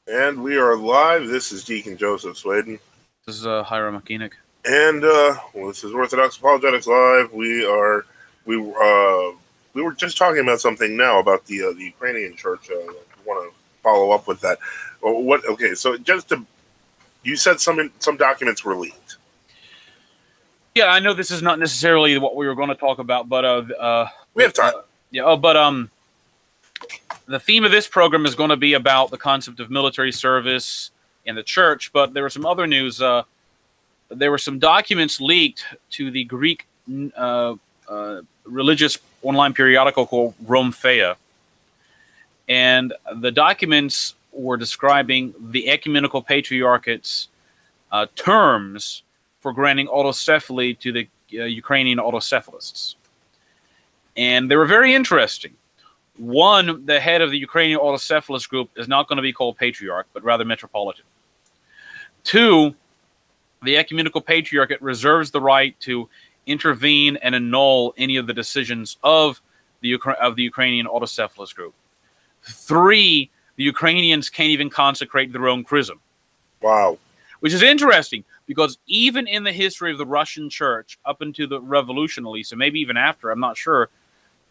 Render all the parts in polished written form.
And we are live. This is Deacon Joseph Sweden. This is Hiram McKeenick. And this is Orthodox Apologetics Live. We were just talking about something now about the Ukrainian church. I want to follow up with that. Okay, so you said some documents were leaked. Yeah, I know this is not necessarily what we were going to talk about, but we have time. The theme of this program is going to be about the concept of military service in the church. But there was some other news. There were some documents leaked to the Greek religious online periodical called Rome Fea. And the documents were describing the ecumenical patriarchate's terms for granting autocephaly to the Ukrainian autocephalists. And they were very interesting. One, the head of the Ukrainian autocephalist group is not going to be called patriarch, but rather metropolitan. Two, the ecumenical patriarchate reserves the right to intervene and annul any of the decisions of the Ukrainian autocephalist group. Three, the Ukrainians can't even consecrate their own chrism. Wow. Which is interesting, because even in the history of the Russian church, up until the revolution at least, and maybe even after, I'm not sure,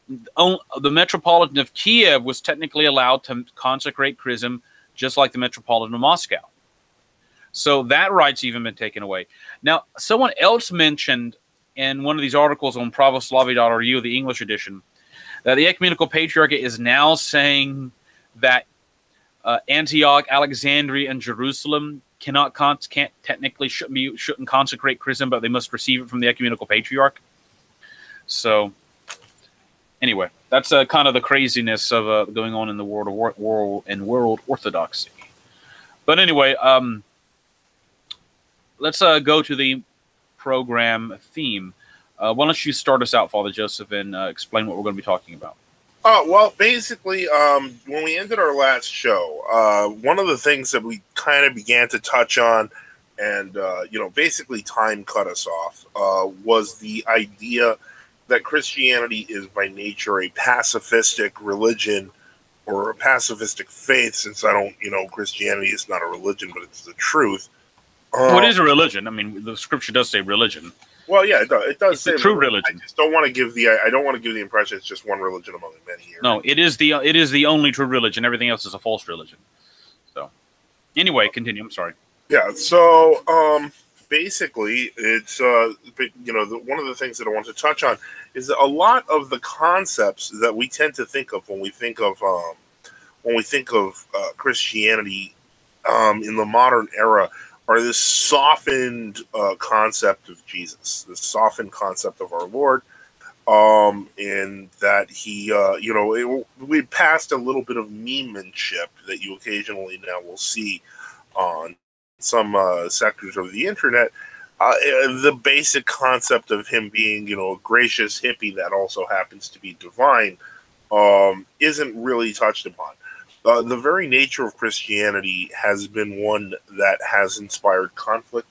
the Metropolitan of Kiev was technically allowed to consecrate chrism just like the Metropolitan of Moscow. So that right's even been taken away. Now, someone else mentioned in one of these articles on pravoslavy.ru, the English edition, that the Ecumenical Patriarchate is now saying that Antioch, Alexandria, and Jerusalem shouldn't consecrate chrism, but they must receive it from the Ecumenical Patriarch. So anyway, that's kind of the craziness of going on in the world orthodoxy. But anyway, let's go to the program theme. Why don't you start us out, Father Joseph, and explain what we're going to be talking about? Well, basically, when we ended our last show, one of the things that we kind of began to touch on, and basically time cut us off, was the idea that Christianity is by nature a pacifistic religion or a pacifistic faith, since Christianity is not a religion, but it's the truth. Well, it is a religion. I mean, the scripture does say religion. Well, yeah, it does say true religion. I just don't want to give the impression it's just one religion among many here. No, it is the only true religion. Everything else is a false religion. So, anyway, continue. I'm sorry. Yeah. So, basically, it's one of the things that I want to touch on is that a lot of the concepts that we tend to think of when we think of Christianity in the modern era are this softened concept of Jesus, this softened concept of our Lord, and that he, we passed a little bit of mememanship that you occasionally now will see on some sectors of the internet. The basic concept of him being, a gracious hippie that also happens to be divine, isn't really touched upon. The very nature of Christianity has been one that has inspired conflict,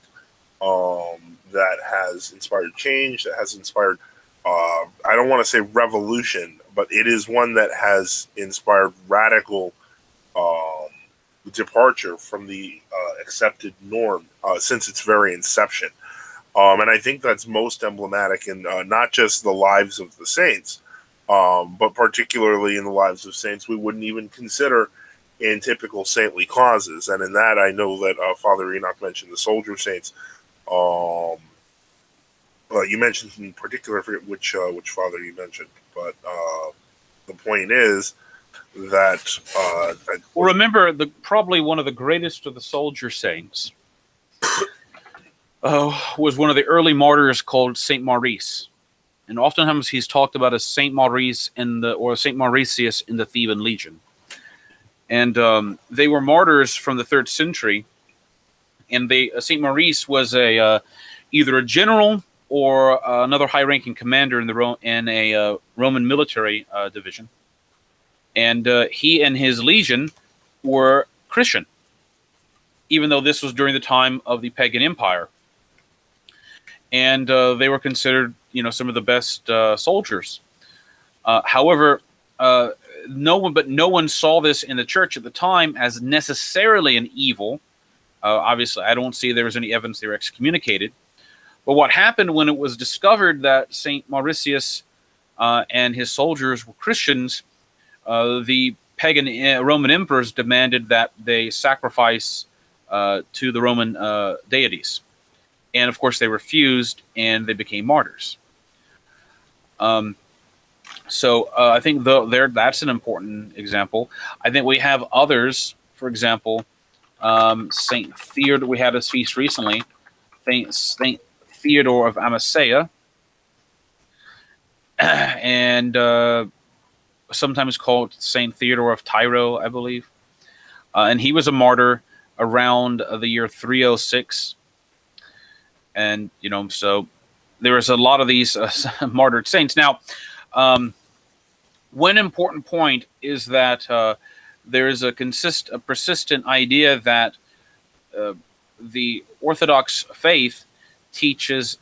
that has inspired change, that has inspired, I don't want to say revolution, but it is one that has inspired radical departure from the accepted norm since its very inception. And I think that's most emblematic in not just the lives of the saints, but particularly in the lives of saints we wouldn't even consider in typical saintly causes. And in that, I know that Father Enoch mentioned the soldier saints. You mentioned in particular, I forget which father you mentioned, but the point is that well, remember, probably one of the greatest of the soldier saints was one of the early martyrs called Saint Maurice. And oftentimes he's talked about as Saint Maurice or Saint Mauritius in the Theban Legion. And they were martyrs from the 3rd century. And Saint Maurice was either a general or another high-ranking commander in a Roman military division. And he and his legion were Christian, even though this was during the time of the pagan empire. And they were considered, some of the best soldiers. However, no one saw this in the church at the time as necessarily an evil. Obviously, I don't see there was any evidence they were excommunicated. But what happened when it was discovered that Saint Mauritius and his soldiers were Christians, the pagan Roman emperors demanded that they sacrifice to the Roman deities. And of course they refused, and they became martyrs. So I think that's an important example. I think we have others. For example, Saint Theodore. We had his feast recently. Saint Theodore of Amasea, and sometimes called Saint Theodore of Tyro, I believe. And he was a martyr around the year 306. And so there was a lot of these martyred saints. Now, one important point is that there is a persistent idea that the Orthodox faith teaches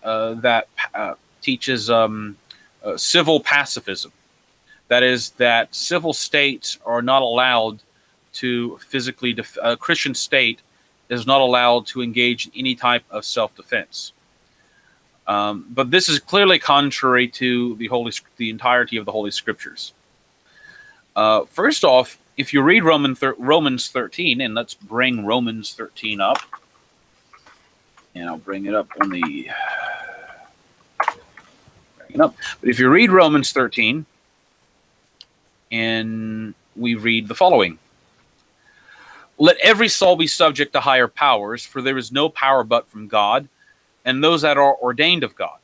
civil pacifism. That is, that civil states are not allowed to physically a Christian state is not allowed to engage in any type of self-defense. But this is clearly contrary to the entirety of the Holy Scriptures. First off, if you read Romans 13, and let's bring Romans 13 up, and I'll bring it up on the But if you read Romans 13, and we read the following: "Let every soul be subject to higher powers, for there is no power but from God, and those that are ordained of God.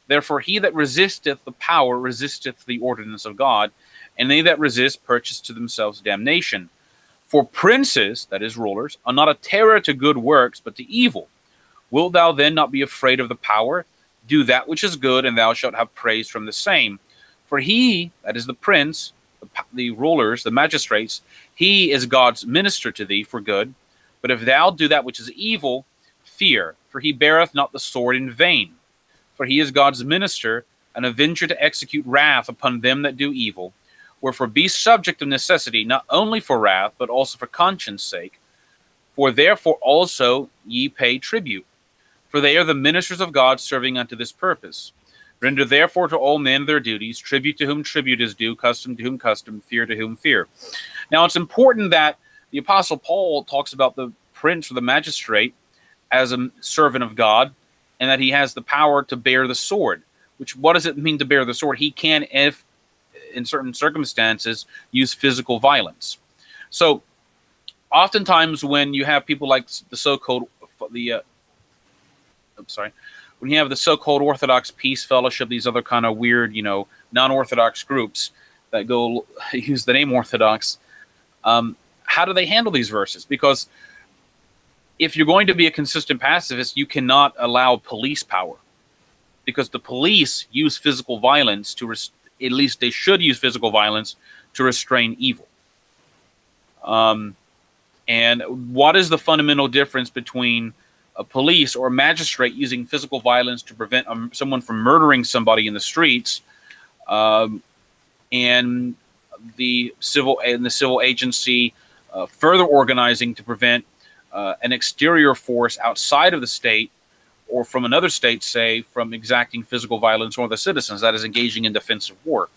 Therefore he that resisteth the power resisteth the ordinance of God, and they that resist purchase to themselves damnation. For princes," that is rulers, "are not a terror to good works, but to evil. Wilt thou then not be afraid of the power? Do that which is good, and thou shalt have praise from the same. For he," that is the prince, the rulers, the magistrates, "he is God's minister to thee for good. But if thou do that which is evil, fear, for he beareth not the sword in vain. For he is God's minister, an avenger to execute wrath upon them that do evil. Wherefore be subject of necessity, not only for wrath, but also for conscience sake. For therefore also ye pay tribute. For they are the ministers of God, serving unto this purpose. Render therefore to all men their duties, tribute to whom tribute is due, custom to whom custom, fear to whom fear." Now it's important that the Apostle Paul talks about the prince or the magistrate as a servant of God, and that he has the power to bear the sword. Which, what does it mean to bear the sword? He can, if in certain circumstances, use physical violence. So oftentimes when you have people like the so-called when you have the so-called Orthodox Peace Fellowship, these other kind of weird, non-Orthodox groups that go use the name Orthodox, how do they handle these verses? Because if you're going to be a consistent pacifist, you cannot allow police power, because the police use physical violence to, at least they should use physical violence to restrain evil. And what is the fundamental difference between a police or a magistrate using physical violence to prevent someone from murdering somebody in the streets, and the civil agency further organizing to prevent an exterior force outside of the state or from another state, say, from exacting physical violence on the citizens, that is engaging in defensive war?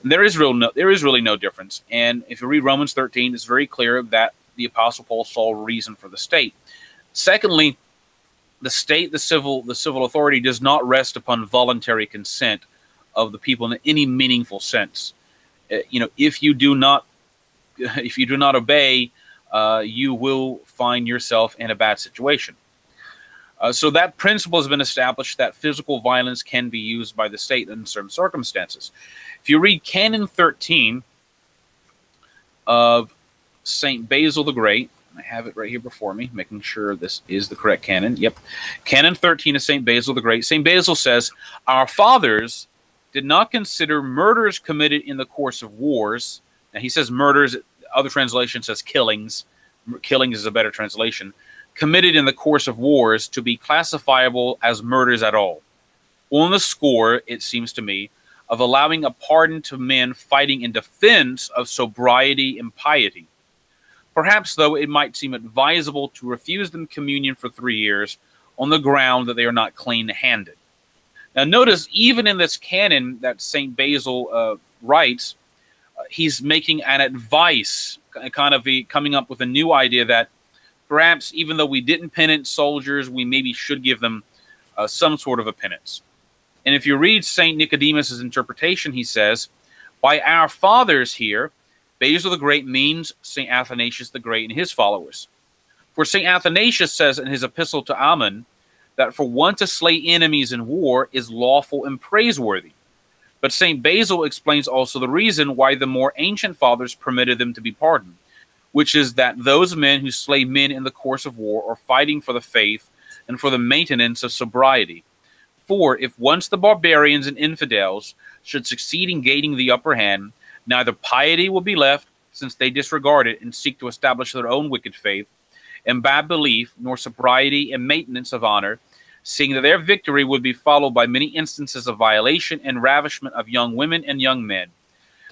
There is really no difference. And if you read Romans 13, it's very clear that the Apostle Paul saw a reason for the state. Secondly, the state, the civil authority does not rest upon voluntary consent of the people in any meaningful sense. If you do not obey, you will find yourself in a bad situation. So that principle has been established, that physical violence can be used by the state in certain circumstances. If you read Canon 13 of St. Basil the Great, I have it right here before me, making sure this is the correct canon. Yep. Canon 13 of St. Basil the Great. St. Basil says, "Our fathers did not consider murders committed in the course of wars." Now he says murders, other translation says killings. Killings is a better translation. "Committed in the course of wars to be classifiable as murders at all. On the score, it seems to me, of allowing a pardon to men fighting in defense of sobriety and piety. Perhaps, though, it might seem advisable to refuse them communion for 3 years on the ground that they are not clean-handed. Now, notice, even in this canon that St. Basil writes, he's making an advice, kind of coming up with a new idea that perhaps, even though we didn't penance soldiers, we maybe should give them some sort of a penance. And if you read St. Nicodemus' interpretation, he says, by our fathers here, Basil the Great means St. Athanasius the Great and his followers. For St. Athanasius says in his epistle to Ammon that for one to slay enemies in war is lawful and praiseworthy. But St. Basil explains also the reason why the more ancient fathers permitted them to be pardoned, which is that those men who slay men in the course of war are fighting for the faith and for the maintenance of sobriety. For if once the barbarians and infidels should succeed in gaining the upper hand, neither piety will be left, since they disregard it and seek to establish their own wicked faith, and bad belief, nor sobriety and maintenance of honor, seeing that their victory would be followed by many instances of violation and ravishment of young women and young men.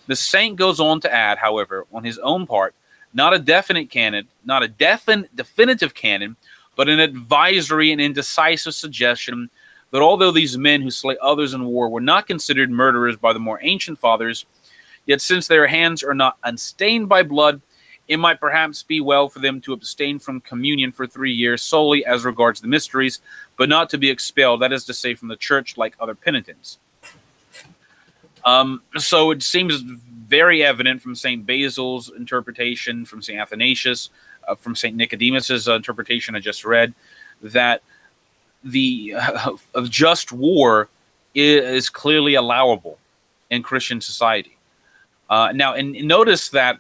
The saint goes on to add, however, on his own part, not a definite canon, not a definitive canon, but an advisory and indecisive suggestion that although these men who slay others in war were not considered murderers by the more ancient fathers, yet since their hands are not unstained by blood, it might perhaps be well for them to abstain from communion for 3 years solely as regards the mysteries, but not to be expelled, that is to say, from the church like other penitents. So it seems very evident from St. Basil's interpretation, from St. Athanasius, from St. Nicodemus's interpretation I just read, that the of just war is clearly allowable in Christian society. Now, and notice that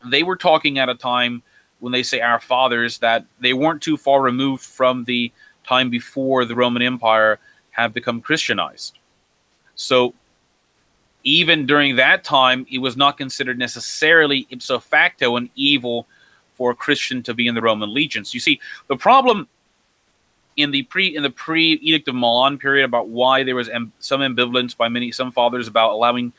they were talking at a time when they say our fathers that they weren't too far removed from the time before the Roman Empire had become Christianized. So even during that time, it was not considered necessarily ipso facto an evil for a Christian to be in the Roman legions. You see, the problem in the pre-Edict of Milan period about why there was some ambivalence by some fathers about allowing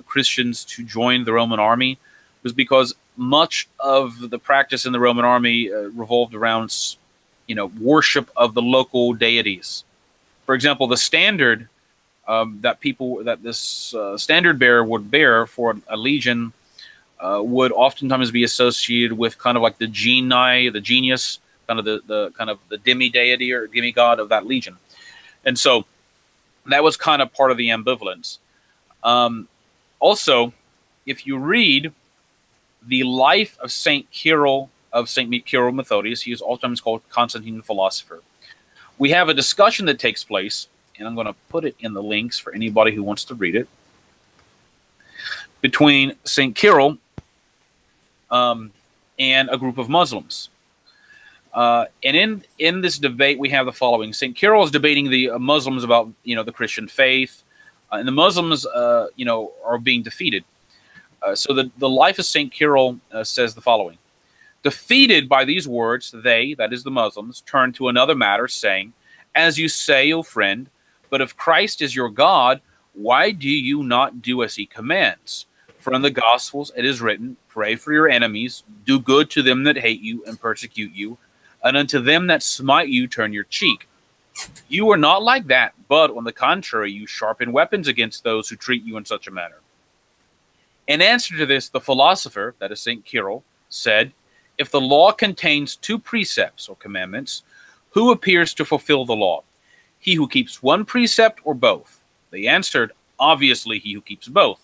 Christians to join the Roman army was because much of the practice in the Roman army revolved around, worship of the local deities. For example, the standard that this standard bearer would bear for a legion would oftentimes be associated with kind of like the genii, the genius, kind of the demi-deity or demigod of that legion. And so that was kind of part of the ambivalence. Also, if you read the life of St. Cyril Methodius, he is oftentimes called Constantine the Philosopher, we have a discussion that takes place, and I'm going to put it in the links for anybody who wants to read it, between St. Cyril and a group of Muslims. And in this debate, we have the following. St. Cyril is debating the Muslims about, the Christian faith, and the Muslims, are being defeated. So the life of St. Cyril says the following. Defeated by these words, they, that is the Muslims, turn to another matter, saying, as you say, O friend, but if Christ is your God, why do you not do as he commands? For in the Gospels it is written, pray for your enemies, do good to them that hate you and persecute you, and unto them that smite you turn your cheek. You are not like that, but on the contrary, you sharpen weapons against those who treat you in such a manner. In answer to this, the philosopher, that is St. Cyril, said, if the law contains 2 precepts or commandments, who appears to fulfill the law? He who keeps one precept or both? They answered, obviously he who keeps both.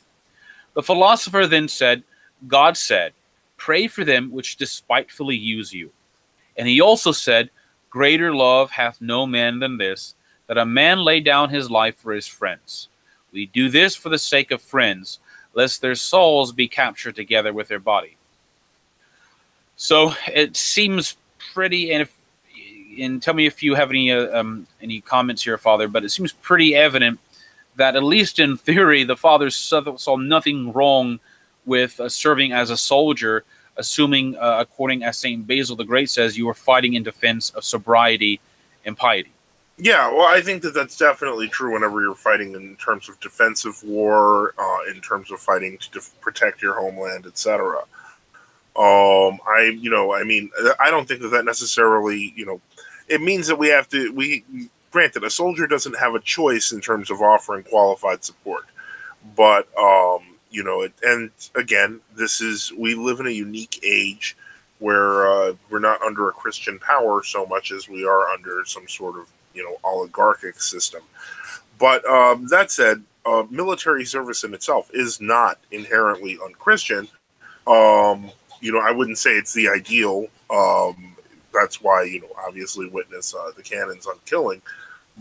The philosopher then said, God said, pray for them which despitefully use you. And he also said, greater love hath no man than this, that a man lay down his life for his friends. We do this for the sake of friends, lest their souls be captured together with their body. So it seems pretty, and tell me if you have any comments here, Father, but it seems pretty evident that at least in theory, the fathers saw nothing wrong with serving as a soldier, assuming, according as St. Basil the Great says, you were fighting in defense of sobriety and piety. Yeah, well, I think that that's definitely true whenever you're fighting in terms of defensive war, in terms of fighting to protect your homeland, etc. I mean, I don't think that that necessarily, it means that granted, a soldier doesn't have a choice in terms of offering qualified support. But, and again, we live in a unique age where we're not under a Christian power so much as we are under some sort of, oligarchic system. But that said, military service in itself is not inherently unchristian. I wouldn't say it's the ideal. That's why, obviously witness the canons on killing,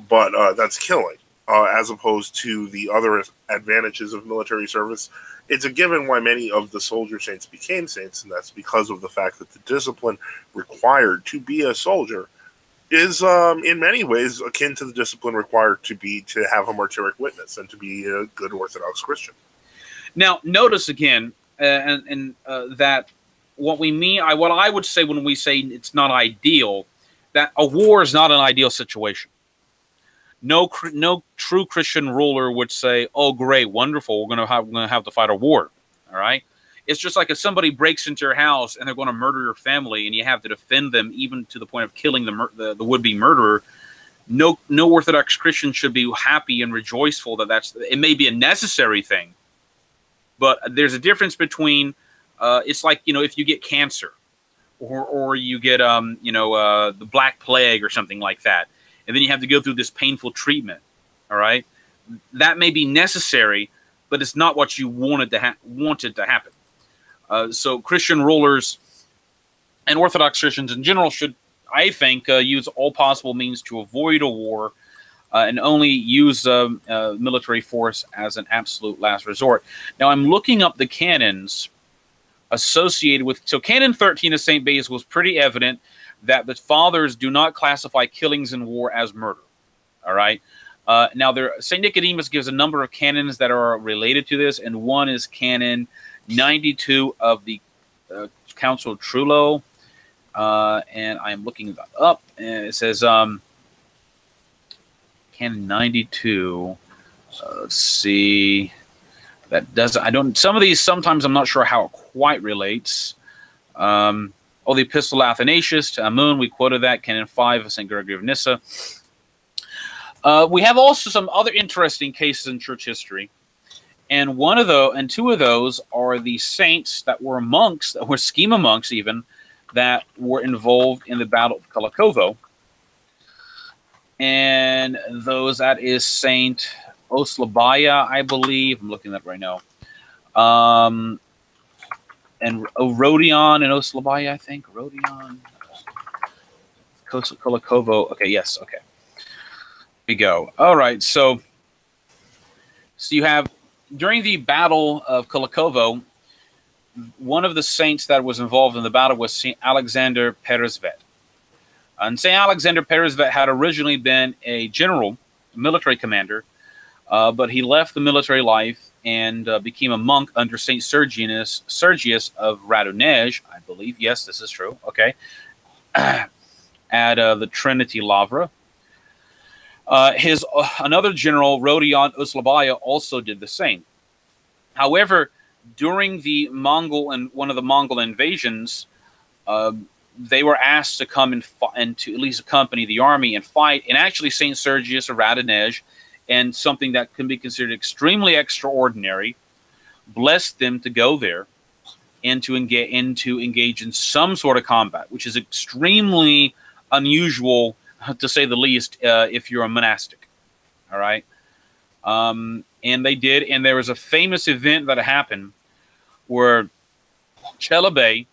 but that's killing. As opposed to the other advantages of military service, it's a given why many of the soldier saints became saints, and that's because of the fact that the discipline required to be a soldier is, in many ways, akin to the discipline required to have a martyric witness and to be a good Orthodox Christian. Now, notice again, that what we mean, what I would say when we say it's not ideal, that a war is not an ideal situation. No true Christian ruler would say, "Oh, great, wonderful, we're going to have to fight a war." All right, it's just like if somebody breaks into your house and they're going to murder your family, and you have to defend them, even to the point of killing the would-be murderer. No Orthodox Christian should be happy and rejoiceful that it may be a necessary thing, but there's a difference between it's like, if you get cancer, or you get the Black Plague or something like that, and then you have to go through this painful treatment. All right, that may be necessary, but it's not what you wanted to happen. So Christian rulers and Orthodox Christians in general should, I think, use all possible means to avoid a war, and only use military force as an absolute last resort. Now, I'm looking up the canons associated with, so Canon 13 of St. Basil was pretty evident that the fathers do not classify killings in war as murder. All right. Now, St. Nicodemus gives a number of canons that are related to this, and one is Canon 92 of the Council of Trullo, and I'm looking that up, and it says Canon 92. Let's see. That doesn't. Some of these, sometimes I'm not sure how it quite relates. The Epistle of Athanasius to Amun, we quoted that, Canon 5 of St. Gregory of Nyssa. We have also some other interesting cases in church history, and two of those are the saints that were monks, that were schema monks even, that were involved in the Battle of Kulikovo. And that is Saint Oslabaya, I believe. I'm looking at that right now. And Rodion and Oslabaya, I think. Rodion. Kulikovo. Okay, yes, okay. Here we go. All right, so you have, during the Battle of Kulikovo, one of the saints that was involved in the battle was St. Alexander Peresvet. And St. Alexander Peresvet had originally been a general, military commander, but he left the military life and became a monk under St. Sergius of Radonej, I believe. Yes, this is true. Okay. At the Trinity Lavra. Another general, Rodion Oslabaya, also did the same. However, during the one of the Mongol invasions, they were asked to come and to at least accompany the army and fight. And actually, St. Sergius of Radonej, and something that can be considered extremely extraordinary, blessed them to go there and to engage in some sort of combat, which is extremely unusual, to say the least, if you're a monastic. All right. And they did. And there was a famous event that happened where Chelabey,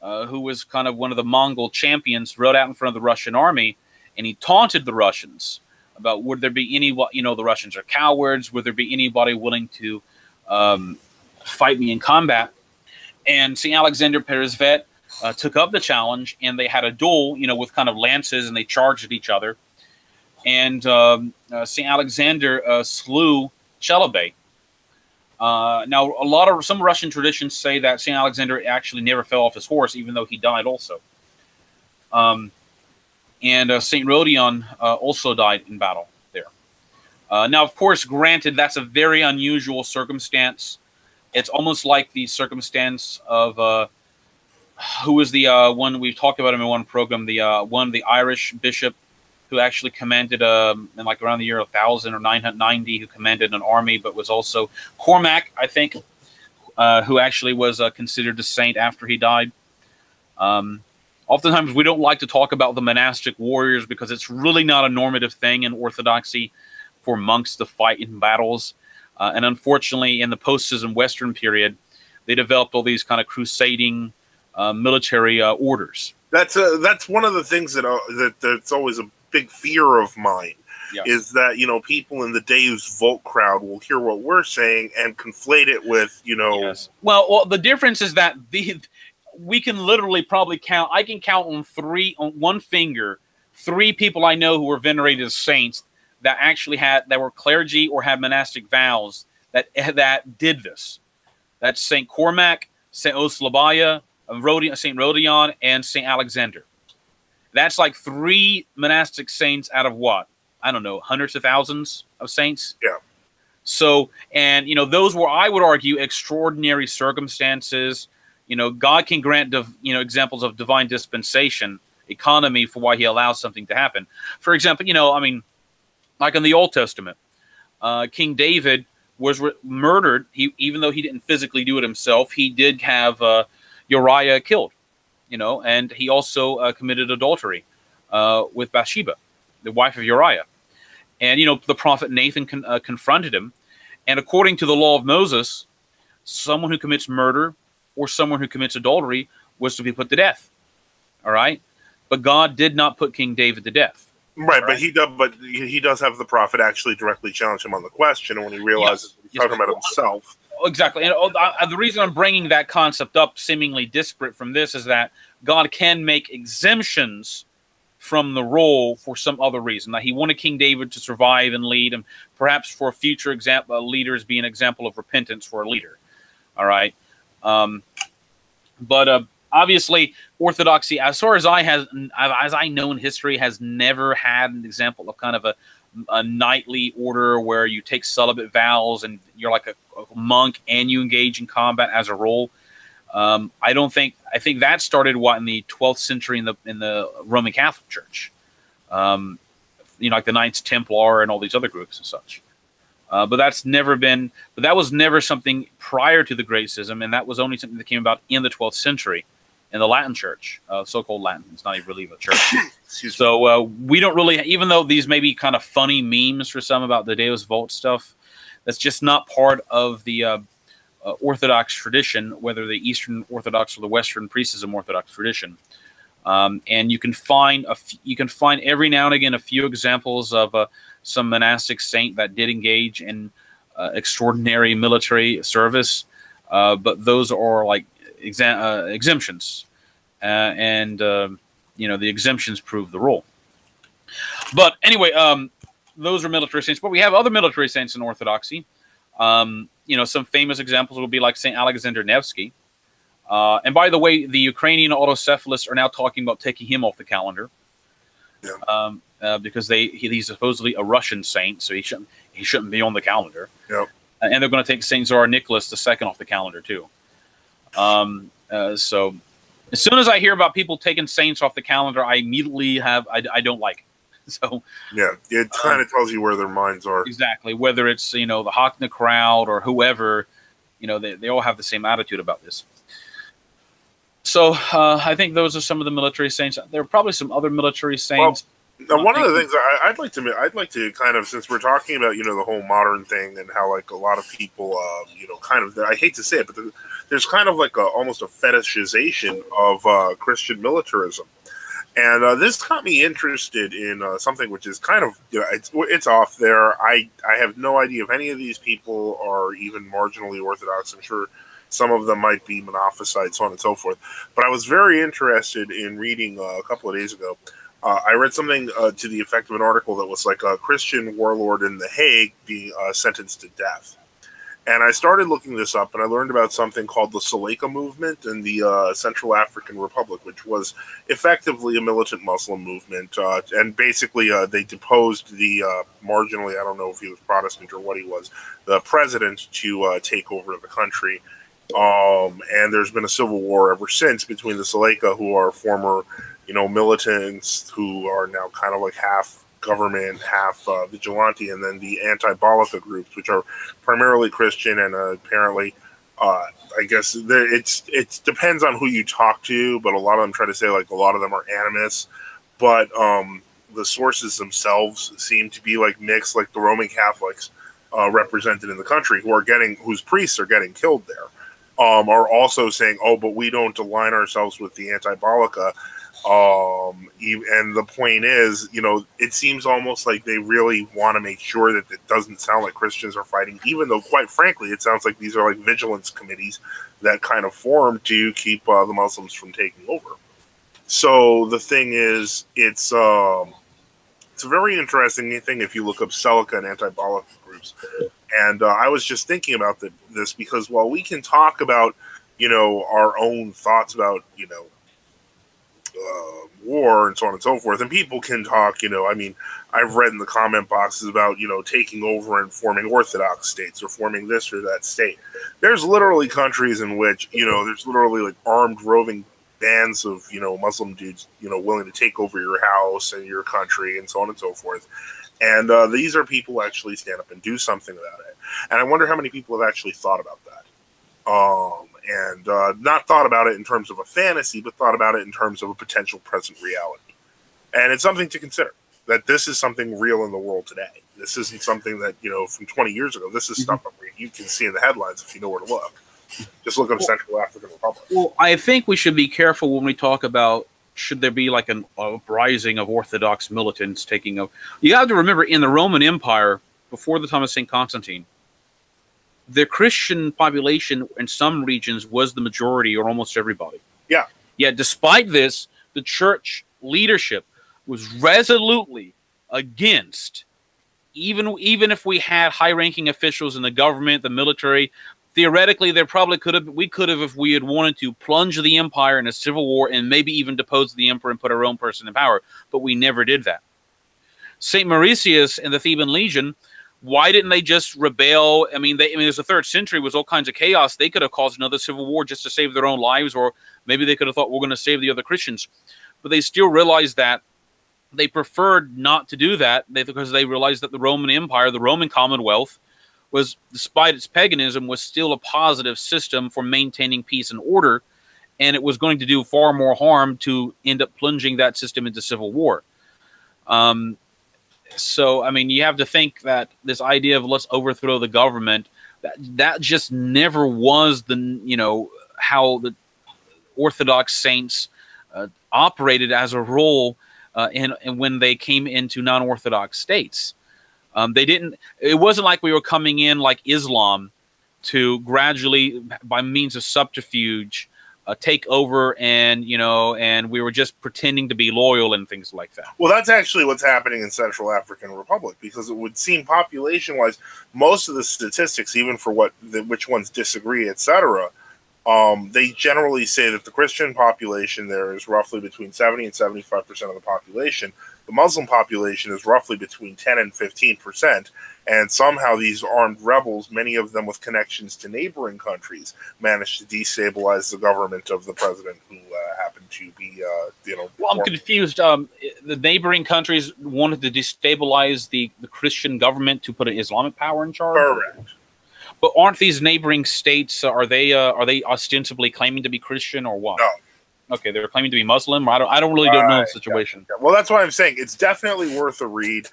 who was kind of one of the Mongol champions, rode out in front of the Russian army, and he taunted the Russians about, would there be the Russians are cowards, would there be anybody willing to fight me in combat? And St. Alexander Peresvet took up the challenge, and they had a duel, with kind of lances, and they charged at each other. And St. Alexander slew Chelabey. Now, some Russian traditions say that St. Alexander actually never fell off his horse, even though he died also. and Saint Rodion also died in battle there. Now, of course, granted, that's a very unusual circumstance. It's almost like the circumstance of who was the one we talked about him in one program, the Irish bishop who actually commanded in like around the year 1000 or 990, who commanded an army, but was also Cormac, I think, who actually was considered a saint after he died. Oftentimes, we don't like to talk about the monastic warriors because it's really not a normative thing in Orthodoxy for monks to fight in battles. And unfortunately, in the post-schism Western period, they developed all these kind of crusading military orders. That's one of the things that's always a big fear of mine. Yeah. Is that, you know, people in the Deus Vult crowd will hear what we're saying and conflate it with, you know. Yes. Well, the difference is that we can literally probably count. I can count on one finger, 3 people I know who were venerated as saints that actually that were clergy or had monastic vows that did this. That's Saint Cormac, Saint Oslabaya, Saint Rodion, and Saint Alexander. That's like 3 monastic saints out of what? I don't know, hundreds of thousands of saints. Yeah. So, and, you know, those were, I would argue, extraordinary circumstances. You know, God can grant, examples of divine dispensation, economy for why he allows something to happen. For example, you know, I mean, like in the Old Testament, King David was murdered. Even though he didn't physically do it himself, he did have Uriah killed, you know, and he also committed adultery with Bathsheba, the wife of Uriah. And, you know, the prophet Nathan confronted him. And according to the law of Moses, someone who commits murder or someone who commits adultery was to be put to death. All right? But God did not put King David to death. Right, but he does have the prophet actually directly challenge him on the question, and when he realizes he's talking about himself. Exactly. And the reason I'm bringing that concept up, seemingly disparate from this, is that God can make exemptions from the role for some other reason. Now, he wanted King David to survive and lead, and perhaps for future leaders be an example of repentance for a leader. All right. But obviously, Orthodoxy, as far as I know in history, has never had an example of kind of a knightly order where you take celibate vows and you're like a monk and you engage in combat as a role. I think that started in the 12th century in the Roman Catholic Church. You know, like the Knights Templar and all these other groups and such. But that was never something prior to the Great Schism, and that was only something that came about in the 12th century in the Latin Church, so-called Latin. It's not even really a church. So we don't really, even though these may be kind of funny memes for some about the Deus Vult stuff, that's just not part of the Orthodox tradition, whether the Eastern Orthodox or the Western pre-schism Orthodox tradition. And you can find every now and again a few examples of some monastic saint that did engage in extraordinary military service, but those are like exemptions, and you know, the exemptions prove the rule. But anyway, those are military saints. But we have other military saints in Orthodoxy. You know, some famous examples would be like Saint Alexander Nevsky. And by the way, the Ukrainian autocephalists are now talking about taking him off the calendar. Yeah. Because he's supposedly a Russian saint, so he shouldn't be on the calendar. Yep. And they're going to take Saint Tsar Nicholas II off the calendar too. So as soon as I hear about people taking saints off the calendar, I immediately I don't like it. So yeah, it kind of tells you where their minds are. Exactly. Whether it's, you know, the Hockney crowd or whoever, you know, they all have the same attitude about this. So I think those are some of the military saints. There are probably some other military saints. Well, now, one of the things I'd like to kind of, since we're talking about, you know, the whole modern thing and how like a lot of people, you know, kind of, I hate to say it, but there's kind of like almost a fetishization of Christian militarism. And this got me interested in something which is kind of, you know, it's off there. I have no idea if any of these people are even marginally Orthodox. I'm sure some of them might be Monophysites, so on and so forth. But I was very interested in reading a couple of days ago. I read something to the effect of an article that was like a Christian warlord in The Hague being sentenced to death. And I started looking this up, and I learned about something called the Seleka movement in the Central African Republic, which was effectively a militant Muslim movement. And basically, they deposed the marginally, I don't know if he was Protestant or what he was, the president to take over the country. And there's been a civil war ever since between the Seleka, who are former, militants who are now kind of like half government, half vigilante, and then the anti-Balaka groups, which are primarily Christian and apparently, I guess it depends on who you talk to, but a lot of them try to say like a lot of them are animists, but the sources themselves seem to be like mixed, like the Roman Catholics represented in the country whose priests are getting killed there, are also saying, oh, but we don't align ourselves with the anti-Balaka. And the point is, it seems almost like they really want to make sure that it doesn't sound like Christians are fighting, even though, quite frankly, it sounds like these are like vigilance committees that kind of form to keep the Muslims from taking over. So the thing is, it's a very interesting thing if you look up Seleka and anti-Balaka groups. And I was just thinking about this because while we can talk about, our own thoughts about, war and so on and so forth, and people can talk, I've read in the comment boxes about, taking over and forming Orthodox states or forming this or that state. There's literally countries in which, there's literally like armed roving bands of, Muslim dudes, willing to take over your house and your country and so on and so forth. And these are people who actually stand up and do something about it. And I wonder how many people have actually thought about that. And not thought about it in terms of a fantasy, but thought about it in terms of a potential present reality. And it's something to consider, that this is something real in the world today. This isn't something that, from 20 years ago. This is stuff that you can see in the headlines if you know where to look. Just look up Central African Republic. Well, I think we should be careful when we talk about should there be like an uprising of Orthodox militants taking over. You have to remember, in the Roman Empire, before the time of St. Constantine, the Christian population in some regions was the majority, or almost everybody. Yeah. Yet, despite this, the church leadership was resolutely against, even if we had high-ranking officials in the government, the military. Theoretically, we could have, if we had wanted to, plunge the empire in a civil war and maybe even depose the emperor and put our own person in power. But we never did that. St. Mauritius and the Theban Legion, why didn't they just rebel? I mean, it was the 3rd century, was all kinds of chaos. They could have caused another civil war just to save their own lives, or maybe they could have thought, we're going to save the other Christians. But they still realized that they preferred not to do that because they realized that the Roman Empire, the Roman Commonwealth, was, despite its paganism, was still a positive system for maintaining peace and order, and it was going to do far more harm to end up plunging that system into civil war. So, I mean, you have to think that this idea of let's overthrow the government, that just never was how the Orthodox saints operated as a role and when they came into non-Orthodox states. It wasn't like we were coming in like Islam to gradually, by means of subterfuge, take over and we were just pretending to be loyal and things like that. Well, that's actually what's happening in Central African Republic, because it would seem population-wise, most of the statistics, even for which ones disagree, etc., they generally say that the Christian population there is roughly between 70 and 75% of the population. The Muslim population is roughly between 10 and 15%, and somehow these armed rebels, many of them with connections to neighboring countries, managed to destabilize the government of the president, who happened to be, Well, I'm confused. The neighboring countries wanted to destabilize the Christian government to put an Islamic power in charge? Correct. But aren't these neighboring states, are they ostensibly claiming to be Christian or what? No. Okay, they're claiming to be Muslim. I don't know the situation. Yeah. Well, that's what I'm saying. It's definitely worth a read.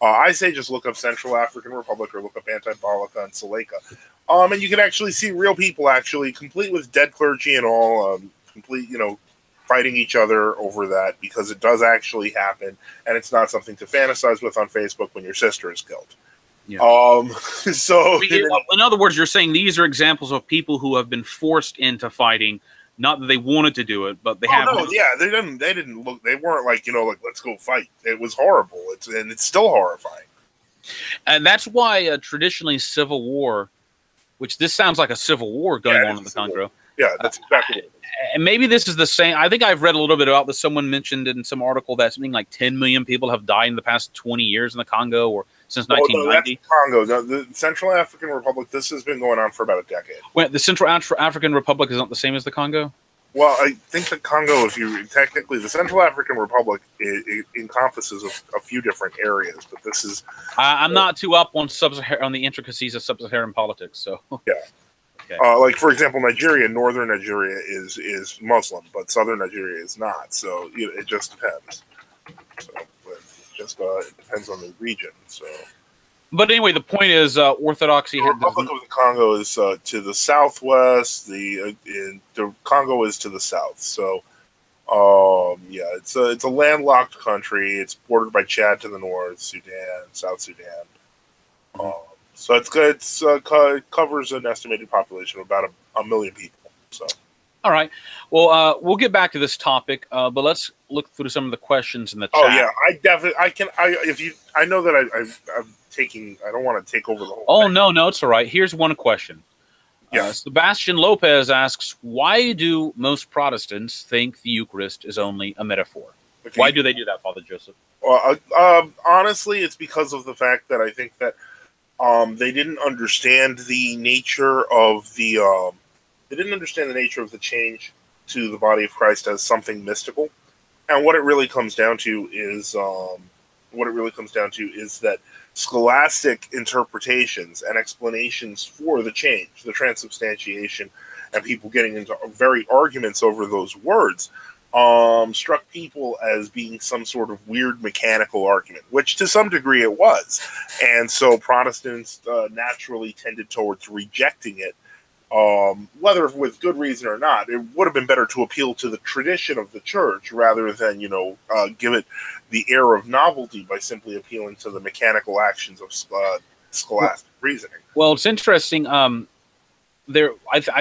I say just look up Central African Republic or look up anti-Balaka and Seleka. And you can actually see real people actually, complete with dead clergy and all, fighting each other over that, because it does actually happen, and it's not something to fantasize with on Facebook when your sister is killed. Yeah. So in other words, you're saying these are examples of people who have been forced into fighting. Not that they wanted to do it, but they have. No, yeah, they didn't look. They weren't like let's go fight. It was horrible. It's still horrifying. And that's why traditionally civil war which this sounds like a civil war going on in the Congo. Yeah, that's exactly it. And maybe this is the same. I think I've read a little bit about this. Someone mentioned in some article that something like 10 million people have died in the past 20 years in the Congo, or since 1990. No, that's Congo. No, the Central African Republic, this has been going on for about a decade. Well, the Central African Republic is not the same as the Congo? Well, I think the Congo, technically, the Central African Republic it encompasses a few different areas, but this is... I'm not too up on the intricacies of sub-Saharan politics, so... Yeah. Okay. Like, for example, Nigeria, northern Nigeria is Muslim, but southern Nigeria is not, so it just depends. So, it depends on the region, so... But anyway, the point is, Orthodoxy... The Republic of the Congo is to the southwest, the Congo is to the south, so... yeah, it's a landlocked country. It's bordered by Chad to the north, Sudan, South Sudan. So it's good. It covers an estimated population of about a million people. So, all right. Well, we'll get back to this topic, but let's look through some of the questions in the chat. Oh yeah, I know that I'm taking. I don't want to take over the whole. Oh thing. no, it's all right. Here's one question. Yeah. Sebastian Lopez asks, why do most Protestants think the Eucharist is only a metaphor? Okay. Why do they do that, Father Joseph? Well, honestly, it's because of the fact that I think that they didn't understand the nature of the change to the body of Christ as something mystical, and what it really comes down to is that scholastic interpretations and explanations for the change, the transubstantiation, and people getting into very arguments over those words, struck people as being some sort of weird mechanical argument, which to some degree it was. And so Protestants naturally tended towards rejecting it, whether with good reason or not. It would have been better to appeal to the tradition of the church rather than, give it the air of novelty by simply appealing to the mechanical actions of scholastic reasoning. Well, it's interesting. I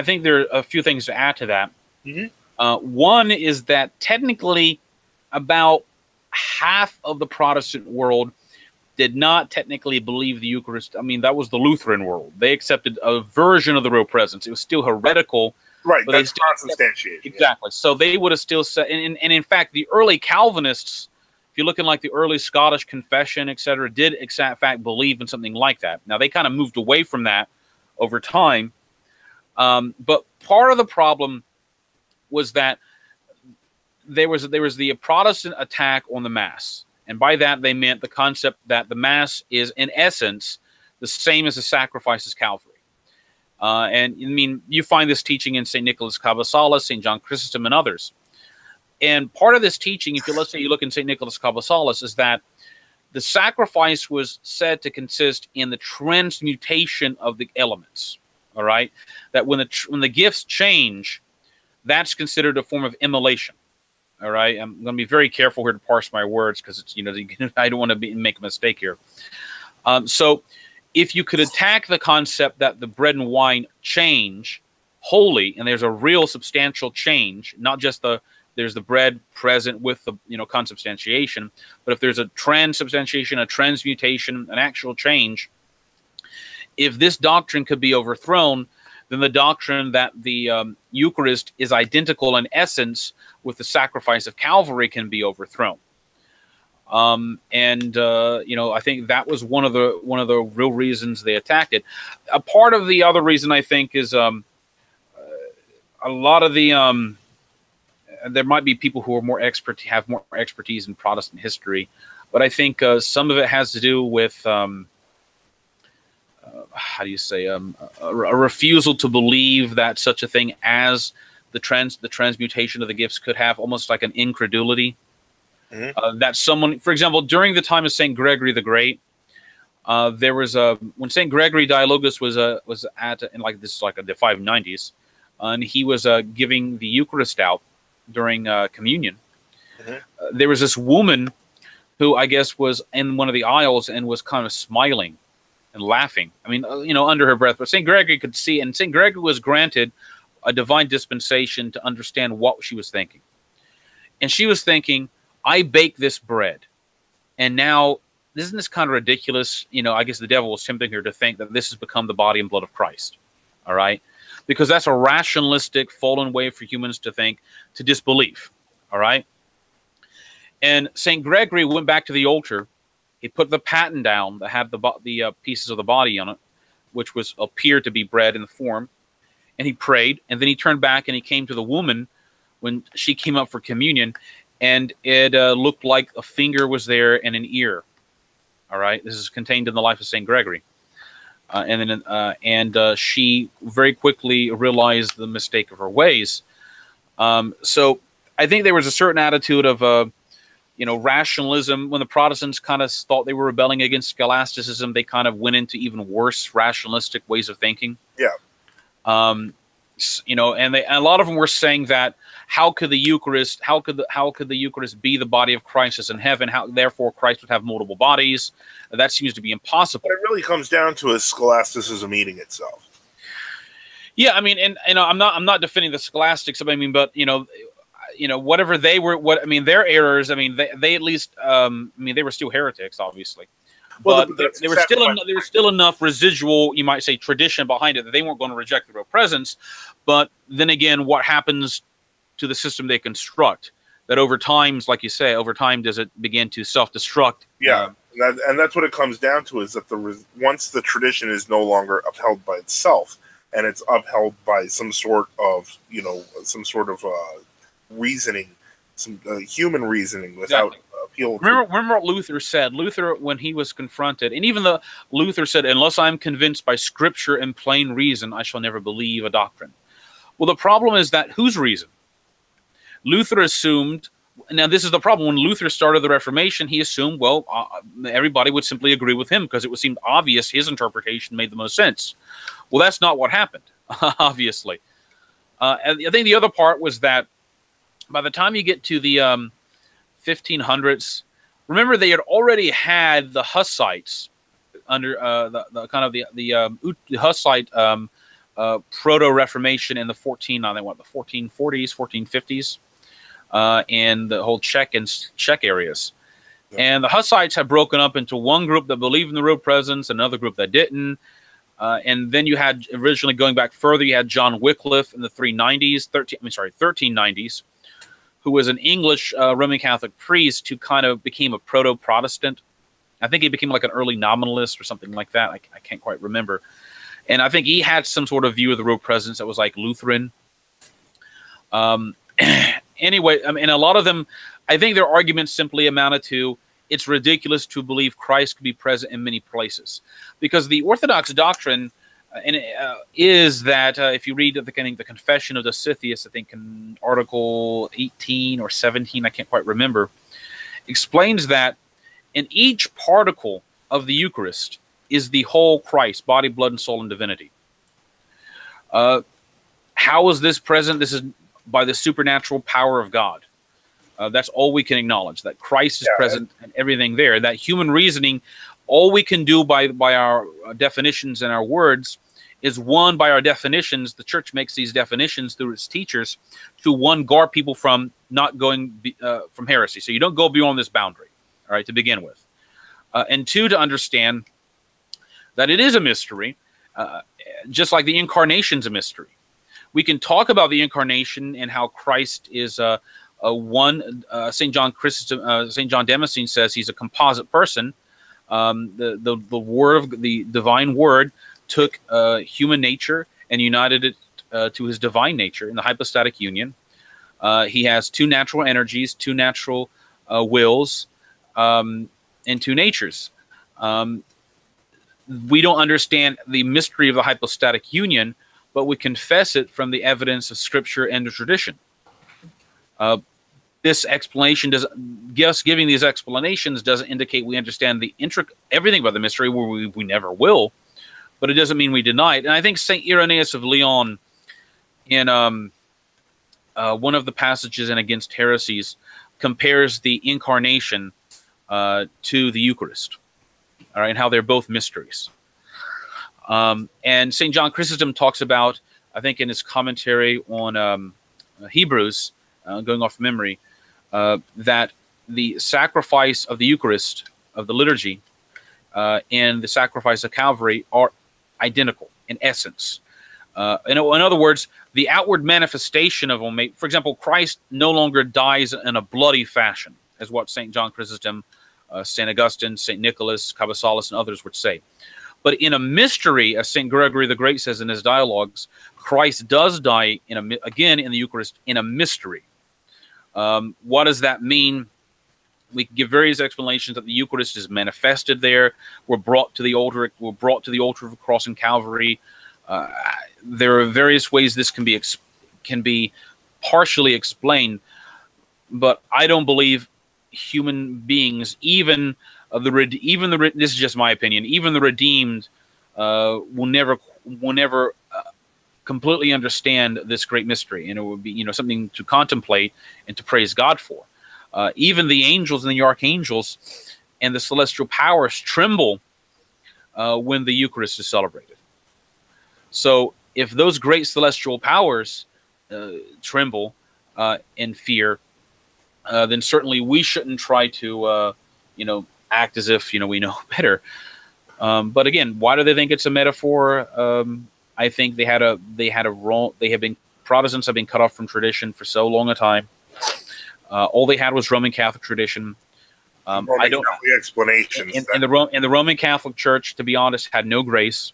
think there are a few things to add to that. Mm-hmm. One is that technically about half of the Protestant world did not technically believe the Eucharist. I mean, that was the Lutheran world. They accepted a version of the real presence. It was still heretical. Right, that's transubstantiation. Exactly. Yeah. So they would have still said, and in fact, the early Calvinists, if you look in like the early Scottish Confession, etc., did in fact believe in something like that. Now, they kind of moved away from that over time. But part of the problem was that there was the Protestant attack on the Mass. And by that, they meant the concept that the Mass is, in essence, the same as the sacrifice as Calvary. And I mean, you find this teaching in St. Nicholas Cabassalas, St. John Chrysostom, and others. And part of this teaching, let's say you look in St. Nicholas Cabassalas, is that the sacrifice was said to consist in the transmutation of the elements. All right, that when the gifts change, that's considered a form of immolation. All right, I'm going to be very careful here to parse my words because it's I don't want to make a mistake here. So, if you could attack the concept that the bread and wine change wholly, and there's a real substantial change, not just there's the bread present with the consubstantiation, but if there's a transubstantiation, a transmutation, an actual change, if this doctrine could be overthrown, then the doctrine that the Eucharist is identical in essence with the sacrifice of Calvary can be overthrown. I think that was one of the real reasons they attacked it. A part of the other reason I think is a lot of the there might be people who are have more expertise in Protestant history, but I think some of it has to do with how do you say a refusal to believe that such a thing as the transmutation of the gifts could have, almost like an incredulity. Mm-hmm. That someone, for example, during the time of Saint Gregory the Great, there was when Saint Gregory Dialogus was at in like the 590s, and he was giving the Eucharist out during communion. Mm-hmm. There was this woman who I guess was in one of the aisles and was kind of smiling and laughing. I mean, under her breath. But St. Gregory could see, and St. Gregory was granted a divine dispensation to understand what she was thinking. And she was thinking, I baked this bread, and now, isn't this kind of ridiculous? I guess the devil was tempting her to think that this has become the body and blood of Christ. all right? Because that's a rationalistic, fallen way for humans to think, to disbelieve, all right? And St. Gregory went back to the altar. He put the paten down that had the pieces of the body on it, which was appeared to be bread in the form, and he prayed, and then he turned back and he came to the woman when she came up for communion, and it looked like a finger was there and an ear. All right, this is contained in the life of St. Gregory. She very quickly realized the mistake of her ways. So I think there was a certain attitude of, rationalism. When the Protestants kind of thought they were rebelling against scholasticism, they kind of went into even worse rationalistic ways of thinking. Yeah. And a lot of them were saying that how could the Eucharist be the body of Christ as in heaven? How therefore Christ would have multiple bodies? That seems to be impossible. What it really comes down to is scholasticism eating itself. Yeah, I mean, and I'm not defending the scholastics. I mean, but whatever they were, their errors. I mean, they at least, they were still heretics, obviously. But there was still enough residual, you might say, tradition behind it that they weren't going to reject the real presence. But then again, what happens to the system they construct? That over time, like you say, over time, does it begin to self-destruct? Yeah, and that's what it comes down to, is that once the tradition is no longer upheld by itself, and it's upheld by some sort of reasoning, some human reasoning without appeal. Remember what Luther said. Luther, when he was confronted, and even Luther said, "Unless I am convinced by Scripture and plain reason, I shall never believe a doctrine." Well, the problem is that whose reason? Luther assumed. Now, this is the problem. When Luther started the Reformation, he assumed, everybody would simply agree with him because it seemed obvious his interpretation made the most sense. Well, that's not what happened, obviously. And I think the other part was that by the time you get to the 1500s, remember they had already had the Hussites under the Hussite proto-Reformation in the 1440s, 1450s. And the whole Czech areas. Yeah. And the Hussites had broken up into one group that believed in the real presence, another group that didn't. And then you had, originally going back further, you had John Wycliffe in the 1390s, who was an English Roman Catholic priest who kind of became a proto-Protestant. I think he became like an early nominalist or something like that. I can't quite remember. And I think he had some sort of view of the real presence that was like Lutheran. Anyway, I mean, a lot of them, I think their arguments simply amounted to, it's ridiculous to believe Christ could be present in many places. Because the Orthodox doctrine is that, if you read the Confession of Dositheus, I think in Article 18 or 17, I can't quite remember, explains that in each particle of the Eucharist is the whole Christ, body, blood, and soul, and divinity. How is this present? This is by the supernatural power of God. That's all we can acknowledge, that Christ is present and everything there. That human reasoning, all we can do by our definitions and our words is, one, by our definitions, the church makes these definitions through its teachers to, one, guard people from not going from heresy. So you don't go beyond this boundary, all right, to begin with. And two, to understand that it is a mystery, just like the incarnation's a mystery. We can talk about the incarnation and how Christ is one. St. John Damascene says he's a composite person. The Word, the divine Word, took human nature and united it to his divine nature in the hypostatic union. He has two natural energies, two natural wills, and two natures. We don't understand the mystery of the hypostatic union, but we confess it from the evidence of Scripture and the tradition. This explanation giving these explanations doesn't indicate we understand everything about the mystery, where we never will, but it doesn't mean we deny it. And I think St. Irenaeus of Lyon, in one of the passages in Against Heresies, compares the incarnation to the Eucharist, all right, and how they're both mysteries. And St. John Chrysostom talks about, I think in his commentary on Hebrews, going off memory, that the sacrifice of the Eucharist, of the liturgy, and the sacrifice of Calvary are identical in essence. In other words, the outward manifestation of them. For example, Christ no longer dies in a bloody fashion, as what St. John Chrysostom, St. Augustine, St. Nicholas, Cabbasalis, and others would say. But in a mystery, as St. Gregory the Great says in his dialogues, Christ does die again in the Eucharist in a mystery. What does that mean? We can give various explanations that the Eucharist is manifested there. We're brought to the altar. We're brought to the altar of the cross in Calvary. There are various ways this can be partially explained, but I don't believe human beings, even this is just my opinion, even the redeemed will never completely understand this great mystery, and it would be something to contemplate and to praise God for. Even the angels and the archangels and the celestial powers tremble when the Eucharist is celebrated. So if those great celestial powers tremble in fear, then certainly we shouldn't try to, act as if we know better. But again, why do they think it's a metaphor? I think Protestants have been cut off from tradition for so long a time. All they had was Roman Catholic tradition. I don't the explanations. In the Roman Catholic Church, to be honest, had no grace.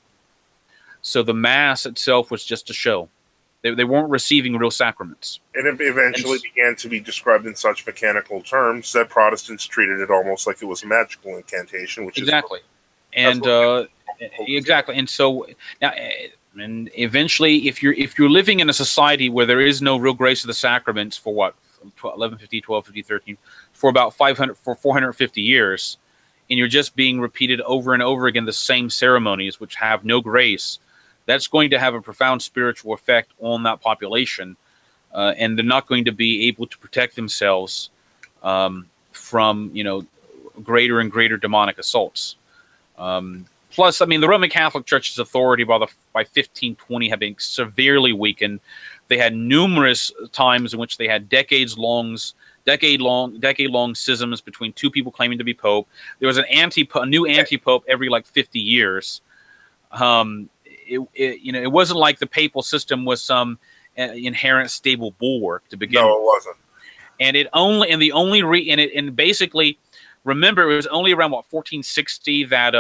So the Mass itself was just a show. They weren't receiving real sacraments. And it eventually began to be described in such mechanical terms that Protestants treated it almost like it was a magical incantation, which exactly. is exactly. And so now, and eventually, if you're living in a society where there is no real grace of the sacraments for what 1150, 1250, 13, for about 450 years, and you're just being repeated over and over again the same ceremonies which have no grace, that's going to have a profound spiritual effect on that population, and they're not going to be able to protect themselves from greater and greater demonic assaults. Plus, I mean, the Roman Catholic Church's authority by 1520 had been severely weakened. They had numerous times in which they had decade-long schisms between two people claiming to be pope. There was a new anti-pope every 50 years. It wasn't like the papal system was some inherent stable bulwark to begin with. No, it wasn't. And basically, remember, it was only around 1460 that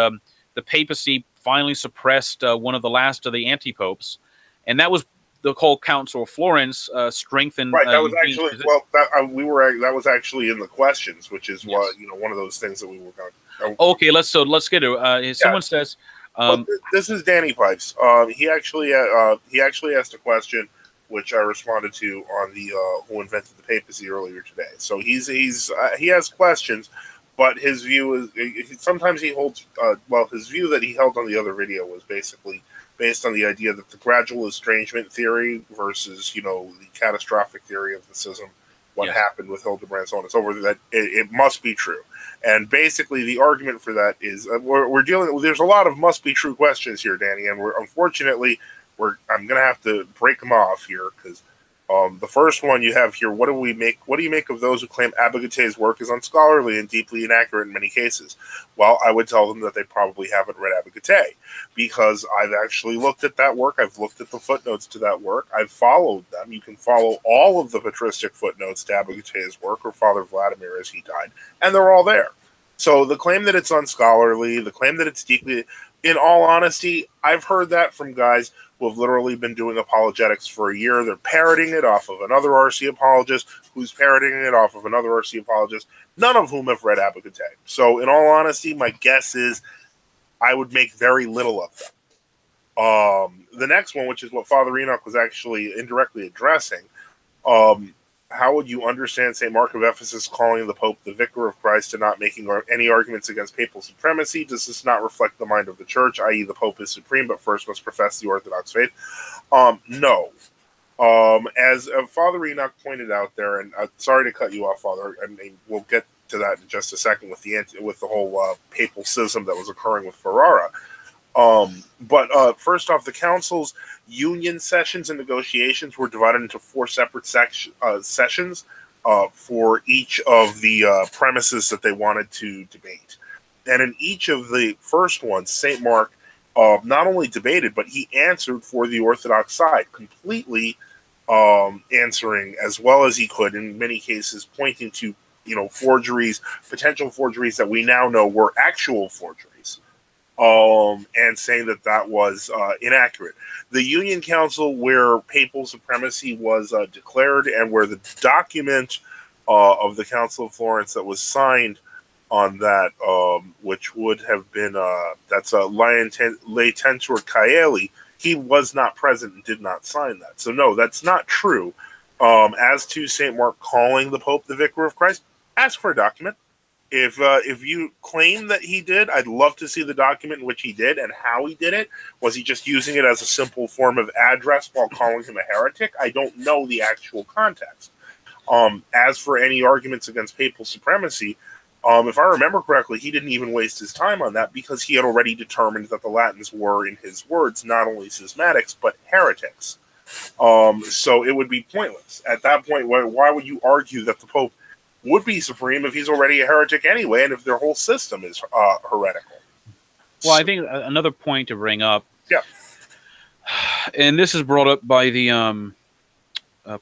the papacy finally suppressed one of the last of the anti-popes, and that was the whole Council of Florence strengthened. Right. That was actually that was actually in the questions, which is what one of those things that we were going. Okay, let's get to. Someone says. This is Danny Pipes. He actually asked a question, which I responded to on the Who Invented the Papacy earlier today. So he has questions, but his view is sometimes he holds his view that he held on the other video was basically based on the idea that the gradual estrangement theory versus the catastrophic theory of the schism, what happened with Hildebrand, so on and so forth, that it must be true. And basically, the argument for that is we're dealing with. There's a lot of must be true questions here, Danny, and I'm going to have to break them off here because the first one you have here. What do you make of those who claim Abegate's work is unscholarly and deeply inaccurate in many cases? Well, I would tell them that they probably haven't read Abegate, because I've actually looked at that work. I've looked at the footnotes to that work. I've followed them. You can follow all of the patristic footnotes to Abegate's work, or Father Vladimir as he died, and they're all there. So the claim that it's unscholarly, the claim that it's deeply, in all honesty, I've heard that from guys who have literally been doing apologetics for a year. They're parroting it off of another RC apologist who's parroting it off of another RC apologist, none of whom have read Abegate. So in all honesty, my guess is I would make very little of them. The next one, which is what Father Enoch was actually indirectly addressing, how would you understand St. Mark of Ephesus calling the Pope the vicar of Christ and not making any arguments against papal supremacy? Does this not reflect the mind of the Church, i.e. the Pope is supreme, but first must profess the Orthodox faith? No. As Father Enoch pointed out there, and sorry to cut you off, Father, I mean, we'll get to that in just a second with the whole papal schism that was occurring with Ferrara. But first off, the council's union sessions and negotiations were divided into 4 separate sessions for each of the premises that they wanted to debate. And in each of the first ones, St. Mark not only debated, but he answered for the Orthodox side, completely answering as well as he could, in many cases pointing to, forgeries, potential forgeries that we now know were actual forgeries, and saying that that was inaccurate. The Union Council, where papal supremacy was declared, and where the document of the Council of Florence that was signed on that, which would have been, that's Laetentur Caeli, he was not present and did not sign that. So no, that's not true. As to St. Mark calling the Pope the Vicar of Christ, ask for a document. If you claim that he did, I'd love to see the document in which he did and how he did it. Was he just using it as a simple form of address while calling him a heretic? I don't know the actual context. As for any arguments against papal supremacy, if I remember correctly, he didn't even waste his time on that because he had already determined that the Latins were, in his words, not only schismatics, but heretics. So it would be pointless. At that point, why would you argue that the Pope would be supreme if he's already a heretic anyway, and if their whole system is heretical? Well, I think another point to bring up, yeah, and this is brought up by the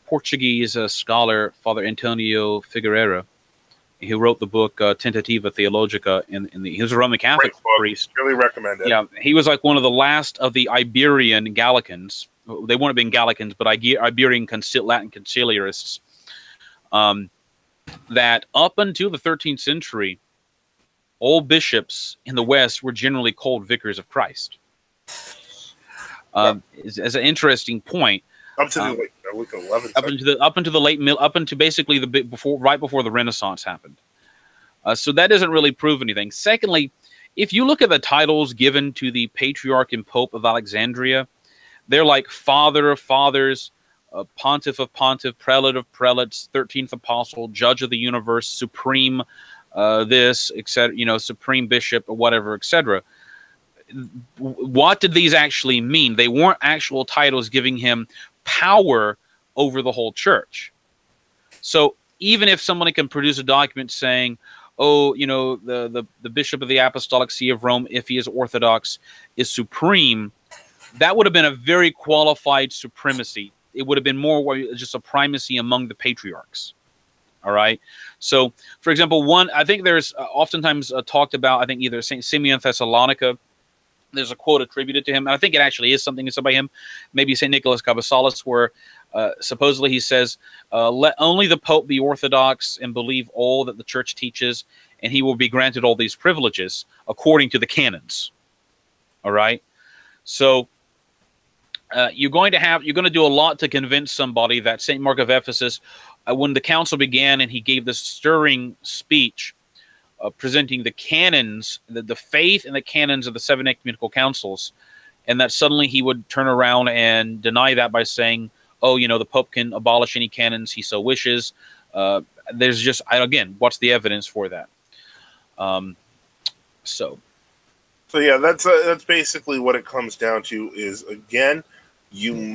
Portuguese scholar, Father Antonio Figueira, who wrote the book Tentativa Theologica. He was a Roman Catholic priest. Really recommend it. Yeah, he was like one of the last of the Iberian Gallicans. They wouldn't have been Gallicans, but Iberian Latin conciliarists. That up until the 13th century, all bishops in the West were generally called vicars of Christ. As an interesting point. Up to the 11th. Up into basically right before the Renaissance happened. So that doesn't really prove anything. Secondly, if you look at the titles given to the Patriarch and Pope of Alexandria, they're like Father of Fathers, Pontiff of Pontiff, Prelate of Prelates, 13th Apostle, Judge of the Universe, Supreme this, etc. Supreme Bishop, or whatever, etc. What did these actually mean? They weren't actual titles giving him power over the whole church. So even if somebody can produce a document saying, oh, the Bishop of the Apostolic See of Rome, if he is Orthodox, is supreme, that would have been a very qualified supremacy. It would have been more just a primacy among the patriarchs. All right. So, for example, I think there's oftentimes talked about, I think either St. Simeon Thessalonica, there's a quote attributed to him, and I think it actually is something said by him, maybe St. Nicholas Cabezales, where supposedly he says, let only the Pope be Orthodox and believe all that the Church teaches, and he will be granted all these privileges according to the canons. All right? So you're going to do a lot to convince somebody that St. Mark of Ephesus, when the council began and he gave this stirring speech, presenting the canons, the faith and the canons of the 7 ecumenical councils, and that suddenly he would turn around and deny that by saying, oh, the Pope can abolish any canons he so wishes. There's just, again, what's the evidence for that? So yeah, that's basically what it comes down to is, again, whenever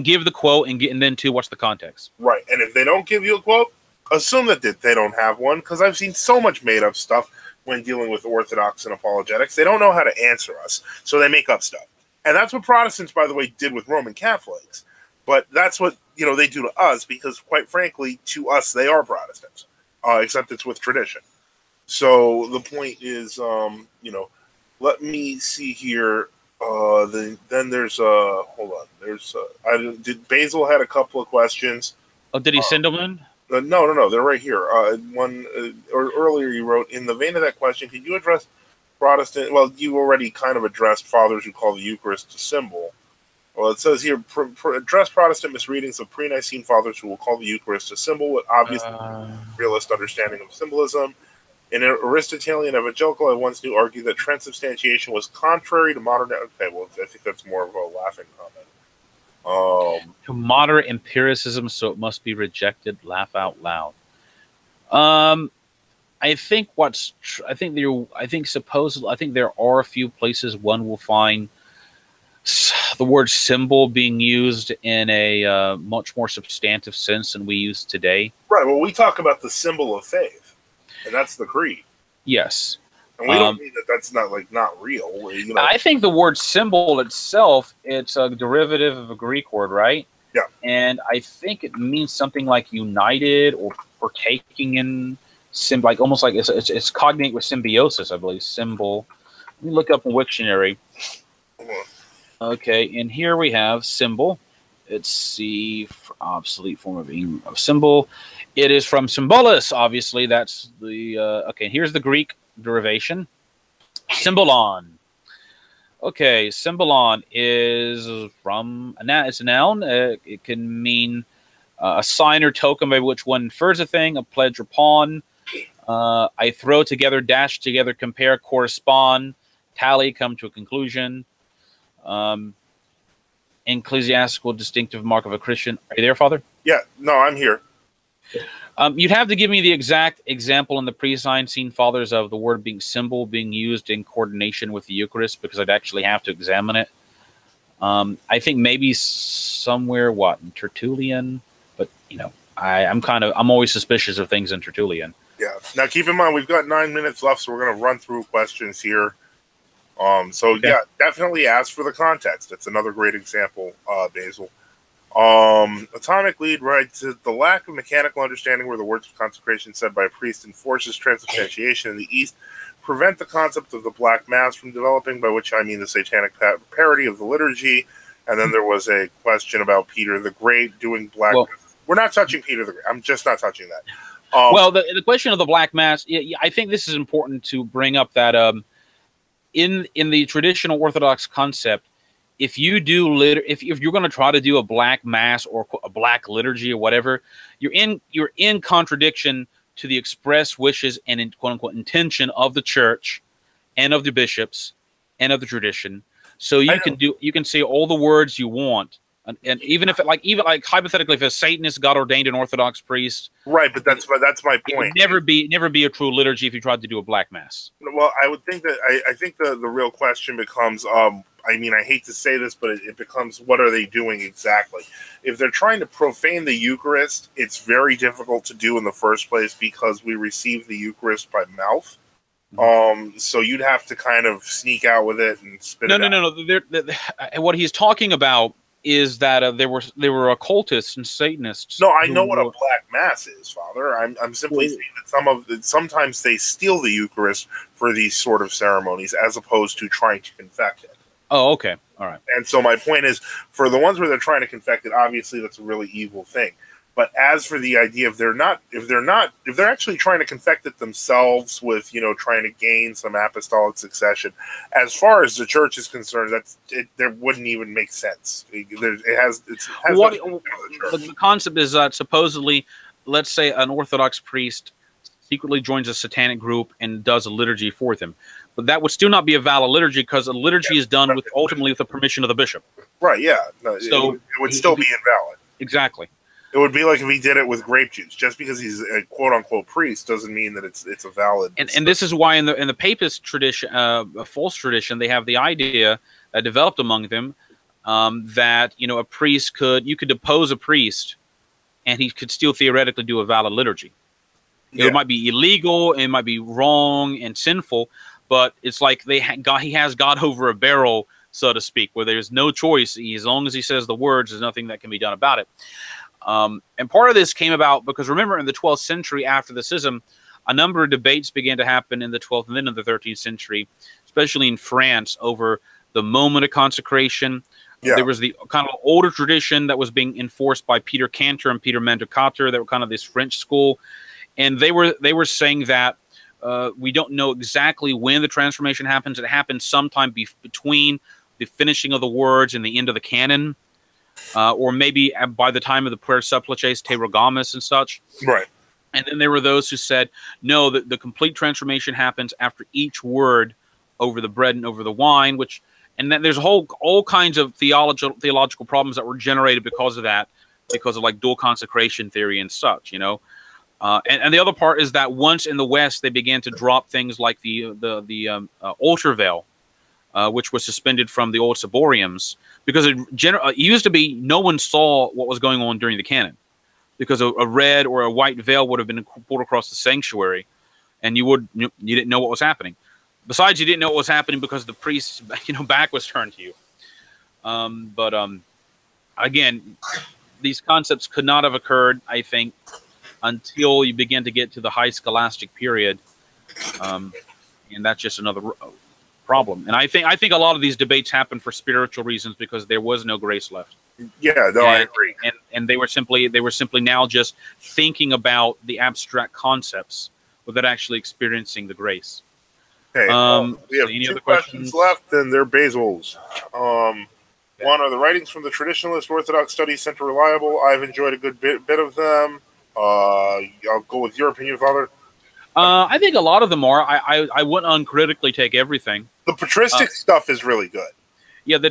give the quote, and then 2, what's the context? Right. And if they don't give you a quote, assume that they don't have one, because I've seen so much made-up stuff when dealing with Orthodox and apologetics. They don't know how to answer us, so they make up stuff. And that's what Protestants, by the way, did with Roman Catholics. But that's what they do to us, because, quite frankly, to us, they are Protestants, except it's with tradition. So the point is, let me see here. Then there's hold on. There's Basil had a couple of questions. Oh, did he send them in? No, they're right here. Earlier you wrote, in the vein of that question, could you address Protestant? Well, you already kind of addressed fathers who call the Eucharist a symbol. Well, it says here, address Protestant misreadings of pre-Nicene fathers who will call the Eucharist a symbol with obvious realist understanding of symbolism. An Aristotelian evangelical I once knew argued that transubstantiation was contrary to modern... Okay, well, I think that's more of a laughing comment. To moderate empiricism, so it must be rejected. Laugh out loud. I think there are a few places one will find the word symbol being used in a much more substantive sense than we use today. Right. Well, we talk about the symbol of faith, and that's the creed. Yes. And we don't mean that that's not like not real. You know, I think the word symbol itself, it's a derivative of a Greek word, right? Yeah. And I think it means something like united or taking in, like almost like it's cognate with symbiosis, I believe. Symbol. Let me look up in Wiktionary. Okay, and here we have symbol. It's the obsolete form of symbol. It is from symbolus, obviously. That's the okay. Here's the Greek derivation. Symbolon. Okay, symbolon is from it's a noun. It can mean a sign or token by which one infers a thing, a pledge or pawn. I throw together, dash together, compare, correspond, tally, come to a conclusion. Ecclesiastical distinctive mark of a Christian. Are you there, Father? Yeah, no, I'm here. You'd have to give me the exact example in the pre-Nicene Fathers of the word being symbol being used in coordination with the Eucharist, because I'd actually have to examine it. I think maybe somewhere in Tertullian, but you know, I'm always suspicious of things in Tertullian. Yeah. Now keep in mind we've got 9 minutes left, so we're going to run through questions here. So okay. Yeah, definitely ask for the context. That's another great example, Basil. Atomic Lead writes that the lack of mechanical understanding where the words of consecration said by a priest enforces transubstantiation in the East prevent the concept of the Black Mass from developing, by which I mean the satanic parody of the liturgy. And then there was a question about Peter the Great doing Black Mass. We're not touching Peter the Great. I'm just not touching that. The question of the Black Mass, I think this is important to bring up that in the traditional Orthodox concept, if you do if you're going to try to do a Black Mass or a Black liturgy or whatever, you're in contradiction to the express wishes and quote unquote intention of the church and of the bishops and of the tradition. So you can say all the words you want, and even if even hypothetically, if a Satanist God ordained an Orthodox priest, right? But that's my point. It would never be a true liturgy if you tried to do a Black Mass. Well, I would think that I think the real question becomes, I mean, I hate to say this, but it becomes, what are they doing exactly? If they're trying to profane the Eucharist, it's very difficult to do in the first place because we receive the Eucharist by mouth. So you'd have to kind of sneak out with it and spit it out. No. What he's talking about is that there were occultists and Satanists. No, I know what a Black Mass is, Father. I'm simply saying that sometimes they steal the Eucharist for these sort of ceremonies as opposed to trying to confect it. Oh, okay, all right. And so my point is, for the ones where they're trying to confect it, obviously that's a really evil thing. But as for the idea, if they're actually trying to confect it themselves with, trying to gain some apostolic succession, as far as the church is concerned, there wouldn't even make sense. The concept is that supposedly, let's say an Orthodox priest secretly joins a satanic group and does a liturgy for them, but that would still not be a valid liturgy because a liturgy is done ultimately with the permission of the bishop. Right? Yeah. No, so it would still be invalid. Exactly. It would be like if he did it with grape juice. Just because he's a quote unquote priest doesn't mean that it's a valid. And this is why in the Papist tradition, a false tradition, they have the idea developed among them that a priest you could depose a priest, and he could still theoretically do a valid liturgy. It might be illegal, it might be wrong and sinful, but it's like he has God over a barrel, so to speak, where there's no choice. As long as he says the words, there's nothing that can be done about it. And part of this came about because, remember, in the 12th century after the schism, a number of debates began to happen in the 12th and then in the 13th century, especially in France, over the moment of consecration. Yeah. There was the kind of older tradition that was being enforced by Peter Cantor and Peter Mendicator. They were kind of this French school. And they were saying that we don't know exactly when the transformation happens. It happens sometime between the finishing of the words and the end of the canon. Or maybe by the time of the prayer supplices, Te Rogamus and such. Right. And then there were those who said, no, the complete transformation happens after each word over the bread and over the wine, and then there's all kinds of theological problems that were generated because of that, because of like dual consecration theory and such, And the other part is that once in the West, they began to drop things like the altar veil, which was suspended from the old ciboriums, because it used to be no one saw what was going on during the canon, because a red or a white veil would have been pulled across the sanctuary, and you didn't know what was happening. Besides, you didn't know what was happening because the priest's back was turned to you. Again, these concepts could not have occurred, I think, until you begin to get to the high scholastic period, and that's just another problem. And I think a lot of these debates happen for spiritual reasons because there was no grace left. Yeah, no, I agree. And they were simply now just thinking about the abstract concepts without actually experiencing the grace. Okay, we have any two other questions left, and they're Basil's. One, are the writings from the traditionalist Orthodox Studies Center reliable? I've enjoyed a good bit of them. I'll go with your opinion, Father. I think a lot of them are. I wouldn't uncritically take everything. The patristic stuff is really good. Yeah, I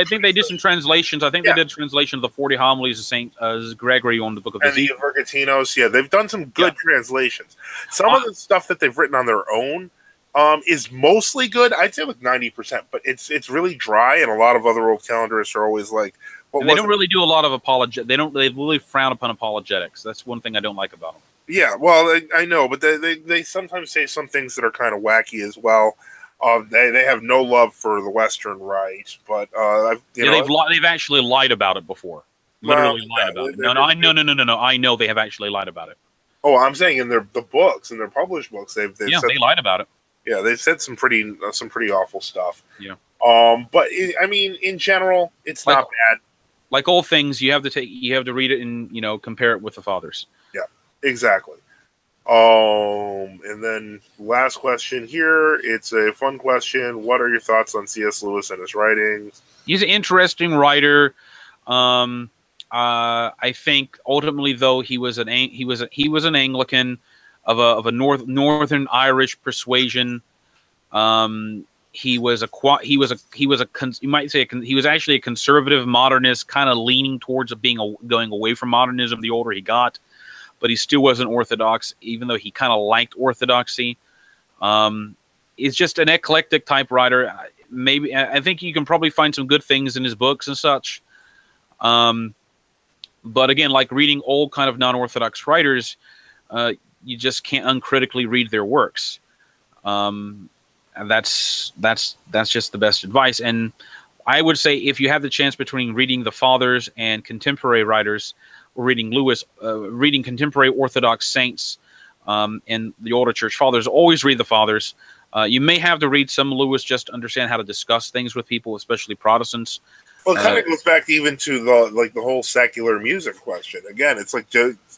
think they did some translations. I think they did a translation of the 40 homilies of St. Gregory on the Book of Ezekiel. And the Vergatinos, yeah, they've done some good translations. Some of the stuff that they've written on their own is mostly good. I'd say like 90%, but it's really dry, and a lot of other old calendarists are always like, and they don't really do a lot of apologetics. They really frown upon apologetics. That's one thing I don't like about them. Yeah, well, I know, but they sometimes say some things that are kind of wacky as well. They have no love for the Western right, but they've actually lied about it before. Literally lied about it. No, I know they have actually lied about it. Oh, I'm saying in the books, in their published books, they've they lied about it. Yeah, they've said some pretty awful stuff. Yeah. But I mean, in general, it's not bad. Like all things, you have to read it and compare it with the fathers. Yeah, exactly. And then last question here. It's a fun question. What are your thoughts on C.S. Lewis and his writings? He's an interesting writer. I think ultimately, though, he was an Anglican of a northern Irish persuasion. He was actually a conservative modernist, kind of leaning towards going away from modernism the older he got. But he still wasn't orthodox, even though he kind of liked orthodoxy. He's just an eclectic type writer. Maybe I think you can probably find some good things in his books and such. But again, like reading old kind of non-orthodox writers, you just can't uncritically read their works. And that's just the best advice. And I would say if you have the chance between reading the fathers and contemporary writers, or reading Lewis, reading contemporary Orthodox saints and the older church fathers, always read the fathers. You may have to read some Lewis just to understand how to discuss things with people, especially Protestants. Well, it kind of goes back even to the whole secular music question. Again, it's like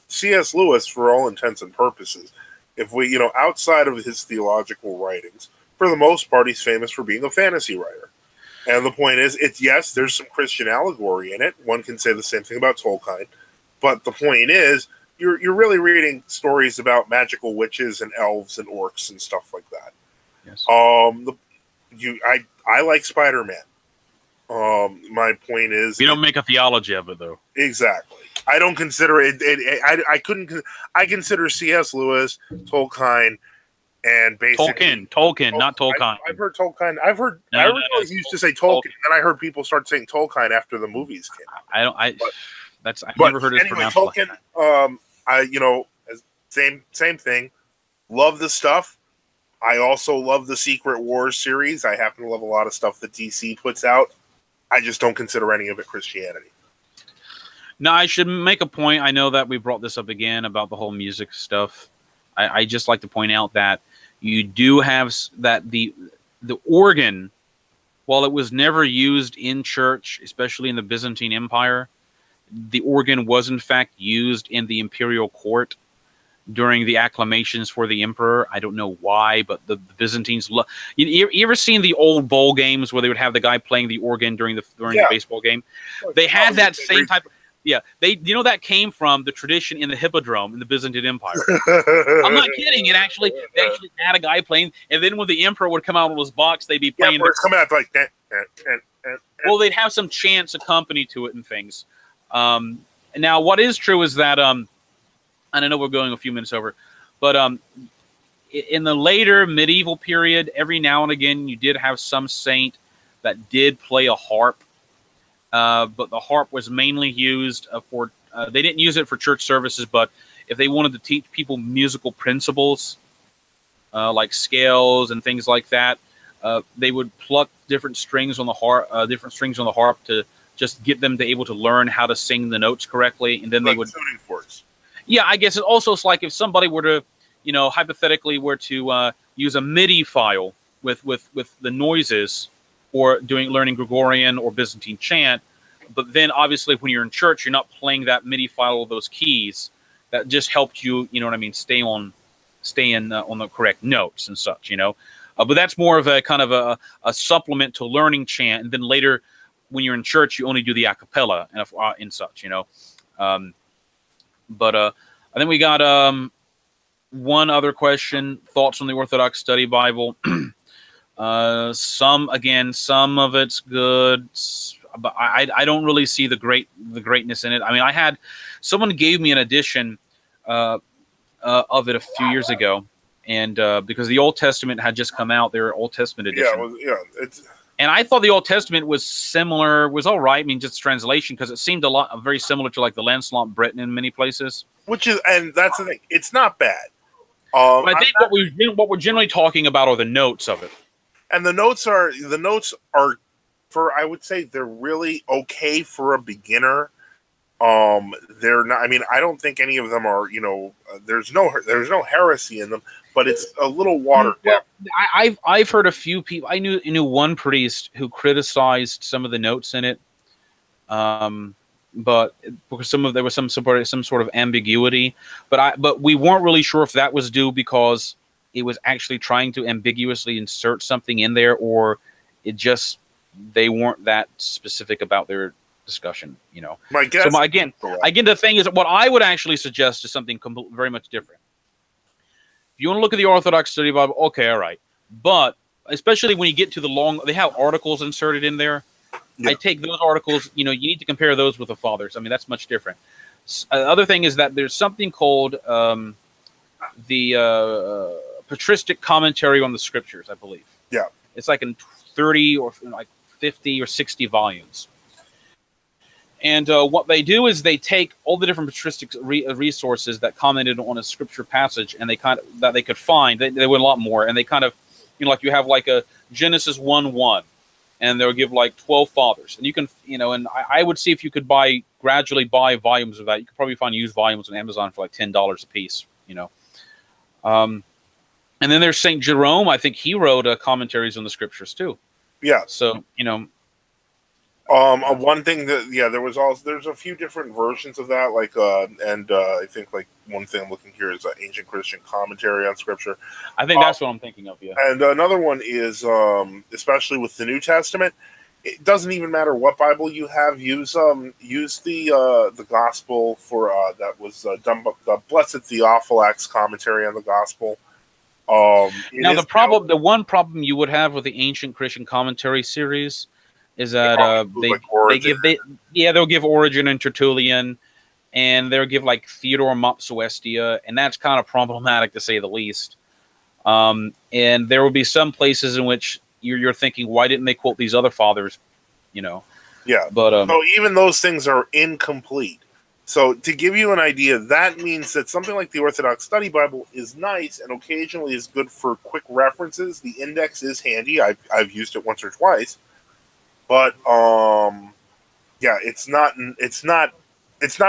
C.S. Lewis, for all intents and purposes, if we, outside of his theological writings, for the most part, he's famous for being a fantasy writer. And the point is, yes, there's some Christian allegory in it. One can say the same thing about Tolkien. But the point is, you're really reading stories about magical witches and elves and orcs and stuff like that. Yes. I like Spider-Man. My point is, you don't make a theology of it, though. Exactly. I don't consider it. I consider C.S. Lewis, Tolkien, and basically Tolkien, not Tolkien. I've heard Tolkien. I always used to say Tolkien, and I heard people start saying Tolkien after the movies came out. I've never heard it pronounced Tolkien. Like that. Same thing. Love the stuff. I also love the Secret Wars series. I happen to love a lot of stuff that DC puts out. I just don't consider any of it Christianity. No, I should make a point. I know that we brought this up again about the whole music stuff. I just like to point out that you do have that the organ, while it was never used in church, especially in the Byzantine Empire, the organ was in fact used in the imperial court during the acclamations for the emperor. I don't know why, but the Byzantines you ever seen the old bowl games where they would have the guy playing the organ during the baseball game? They had that same type of, that came from the tradition in the hippodrome in the Byzantine Empire. I'm not kidding. They actually had a guy playing, and then when the emperor would come out of his box, they'd be playing. Yeah, it's coming out like that. Well, they'd have some chants accompany to it and things. Now, what is true is that, and I know we're going a few minutes over, but in the later medieval period, every now and again, you did have some saint that did play a harp, but the harp was mainly used for, they didn't use it for church services, but if they wanted to teach people musical principles, like scales and things like that. They would pluck different strings on the harp, to just get them to able to learn how to sing the notes correctly, and then like they would tuning forks. Yeah, I guess it's like if somebody were to, hypothetically were to use a MIDI file with the noises, or learning Gregorian or Byzantine chant, but then obviously when you're in church, you're not playing that MIDI file of those keys. That just helped you, stay on the correct notes and such, But that's more of a kind of a supplement to learning chant, and then later, when you're in church, you only do the a cappella and such, But I think we got one other question. Thoughts on the Orthodox Study Bible? Some of it's good, but I don't really see the greatness in it. I mean, someone gave me an edition of it a few years ago, and because the Old Testament had just come out, their Old Testament edition. And I thought the Old Testament was all right. I mean, just translation, because it seemed very similar to like the Lancelot Breton in many places. And that's the thing. It's not bad. But I think what we're generally talking about are the notes of it. And the notes are I would say they're really okay for a beginner. They're not. I mean, I don't think any of them are. There's no heresy in them, but it's a little watered down. I've heard a few people. I knew one priest who criticized some of the notes in it, but because there was some sort of ambiguity. But we weren't really sure if that was due because it was actually trying to ambiguously insert something in there, or they weren't that specific about their discussion, My guess. So again, the thing is, what I would actually suggest is something very much different. If you want to look at the Orthodox Study Bible, okay, all right. But especially when you get to they have articles inserted in there. Yeah. I take those articles, you need to compare those with the Fathers. I mean, that's much different. Other thing is that there's something called the patristic commentary on the Scriptures, I believe. Yeah. It's like in 30 or like 50 or 60 volumes. And what they do is they take all the different patristic resources that commented on a scripture passage, and that they could find. They went a lot more, and they kind of, like you have like a Genesis 1:1, and they'll give like 12 fathers, and you can, and I would see if you could gradually buy volumes of that. You could probably find used volumes on Amazon for like $10 a piece, And then there's St. Jerome. I think he wrote commentaries on the scriptures too. Yeah. So, one thing there's a few different versions of that, like I think like one thing I'm looking here is an Ancient Christian Commentary on Scripture. I think that's what I'm thinking of. Yeah. And another one is especially with the New Testament, it doesn't even matter what Bible you have. Use the Gospel for that was done by the Blessed Theophilact's commentary on the Gospel. Now the one problem you would have with the Ancient Christian Commentary series is that they'll give Origen and Tertullian, and they'll give like Theodore Mopsuestia, and that's kind of problematic to say the least. And there will be some places in which you're thinking, why didn't they quote these other fathers? Yeah. But so even those things are incomplete. So to give you an idea, that means that something like the Orthodox Study Bible is nice and occasionally is good for quick references. The index is handy. I've used it once or twice. But it's not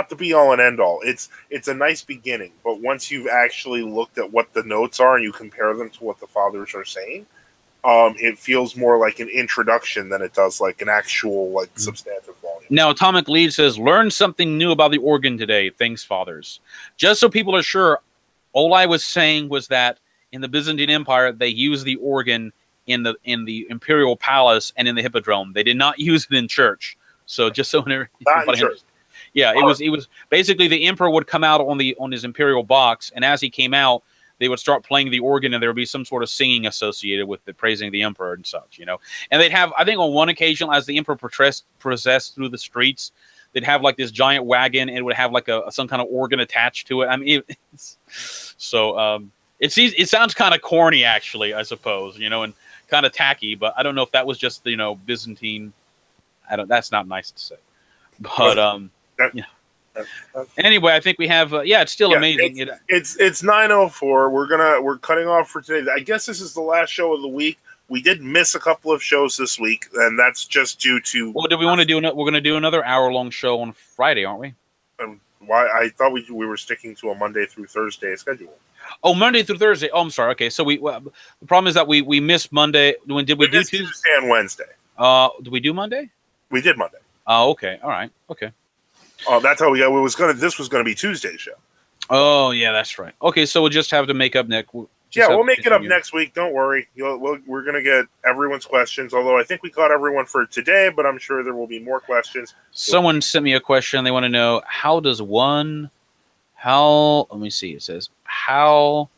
the be all and end all. It's a nice beginning, but once you've actually looked at what the notes are and you compare them to what the fathers are saying, it feels more like an introduction than it does like an actual substantive volume. Now, Atomic Lead says, learn something new about the organ today. Thanks, fathers. Just so people are sure, all I was saying was that in the Byzantine Empire, they used the organ in the imperial palace and in the hippodrome. They did not use it in church. So just so everybody knows. Yeah, it was basically the emperor would come out on his imperial box, and as he came out, they would start playing the organ, and there would be some sort of singing associated with it, praising the emperor and such, And they'd have, I think on one occasion, as the emperor processed through the streets, they'd have like this giant wagon, and it would have like some kind of organ attached to it. I mean, it sounds kind of corny, actually, I suppose, and kind of tacky, but I don't know if that was just Byzantine. That's not nice to say, but Anyway, I think we have. It's still amazing. It's 9:04. We're cutting off for today. I guess this is the last show of the week. We did miss a couple of shows this week, and that's just due to. Well, do we want to do? We're going to do another hour-long show on Friday, aren't we? Why? I thought we were sticking to a Monday through Thursday schedule. Oh, Monday through Thursday. Oh, I'm sorry. Okay, so the problem is that we missed Monday. When did we do Tuesday and Wednesday? Did we do Monday? We did Monday. Oh, okay. All right. Okay. Oh, that's how we got. This was gonna be Tuesday's show. Oh, yeah, that's right. Okay, so we'll just have to make up next. We'll make it up next week. Don't worry. We're gonna get everyone's questions. Although I think we caught everyone for today, but I'm sure there will be more questions. Someone sent me a question. They want to know let me see. It says, how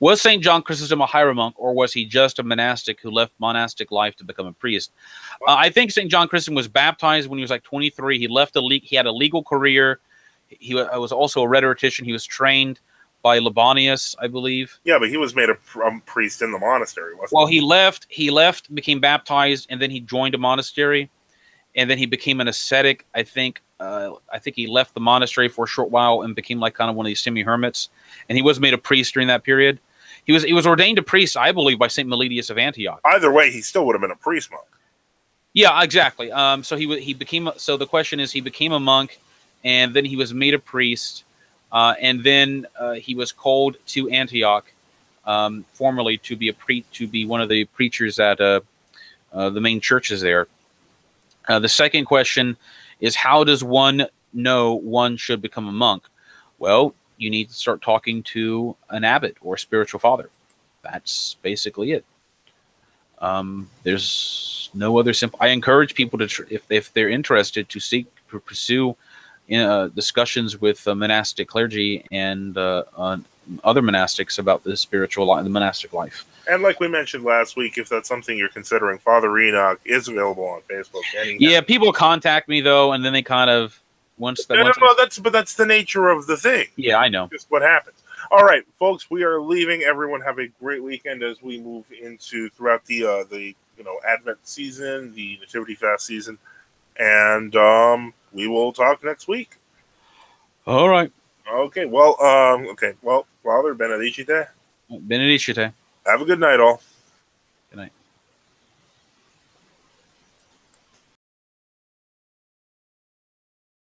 was St. John Chrysostom a hieromonk, or was he just a monastic who left monastic life to become a priest? I think St. John Chrysostom was baptized when he was like 23. He left he had a legal career. He was also a rhetorician. He was trained by Libanius, I believe. Yeah, but he was made a priest in the monastery, wasn't he? Well, he left, became baptized, and then he joined a monastery, and then he became an ascetic. I think he left the monastery for a short while and became like kind of one of these semi-hermits, and he was made a priest during that period. He was ordained a priest, I believe, by St. Meletius of Antioch. Either way, he still would have been a priest monk. Yeah, exactly. So he became. So the question is, he became a monk, and then he was made a priest, and then he was called to Antioch, formerly to be one of the preachers at the main churches there. The second question is, how does one know one should become a monk? Well, you need to start talking to an abbot or a spiritual father. That's basically it. There's no other simple. I encourage people to, if they're interested, to pursue discussions with monastic clergy and other monastics about the spiritual life, the monastic life. And like we mentioned last week, if that's something you're considering, Father Enoch is available on Facebook. Yeah, people contact me though, and then they kind of that's the nature of the thing. Yeah, I know. Just what happens. All right, folks, we are leaving. Everyone have a great weekend as we move into throughout the Advent season, the Nativity Fast season, and we will talk next week. All right. Okay. Well, Father, benedicite. Benedicite. Have a good night, all. Good night.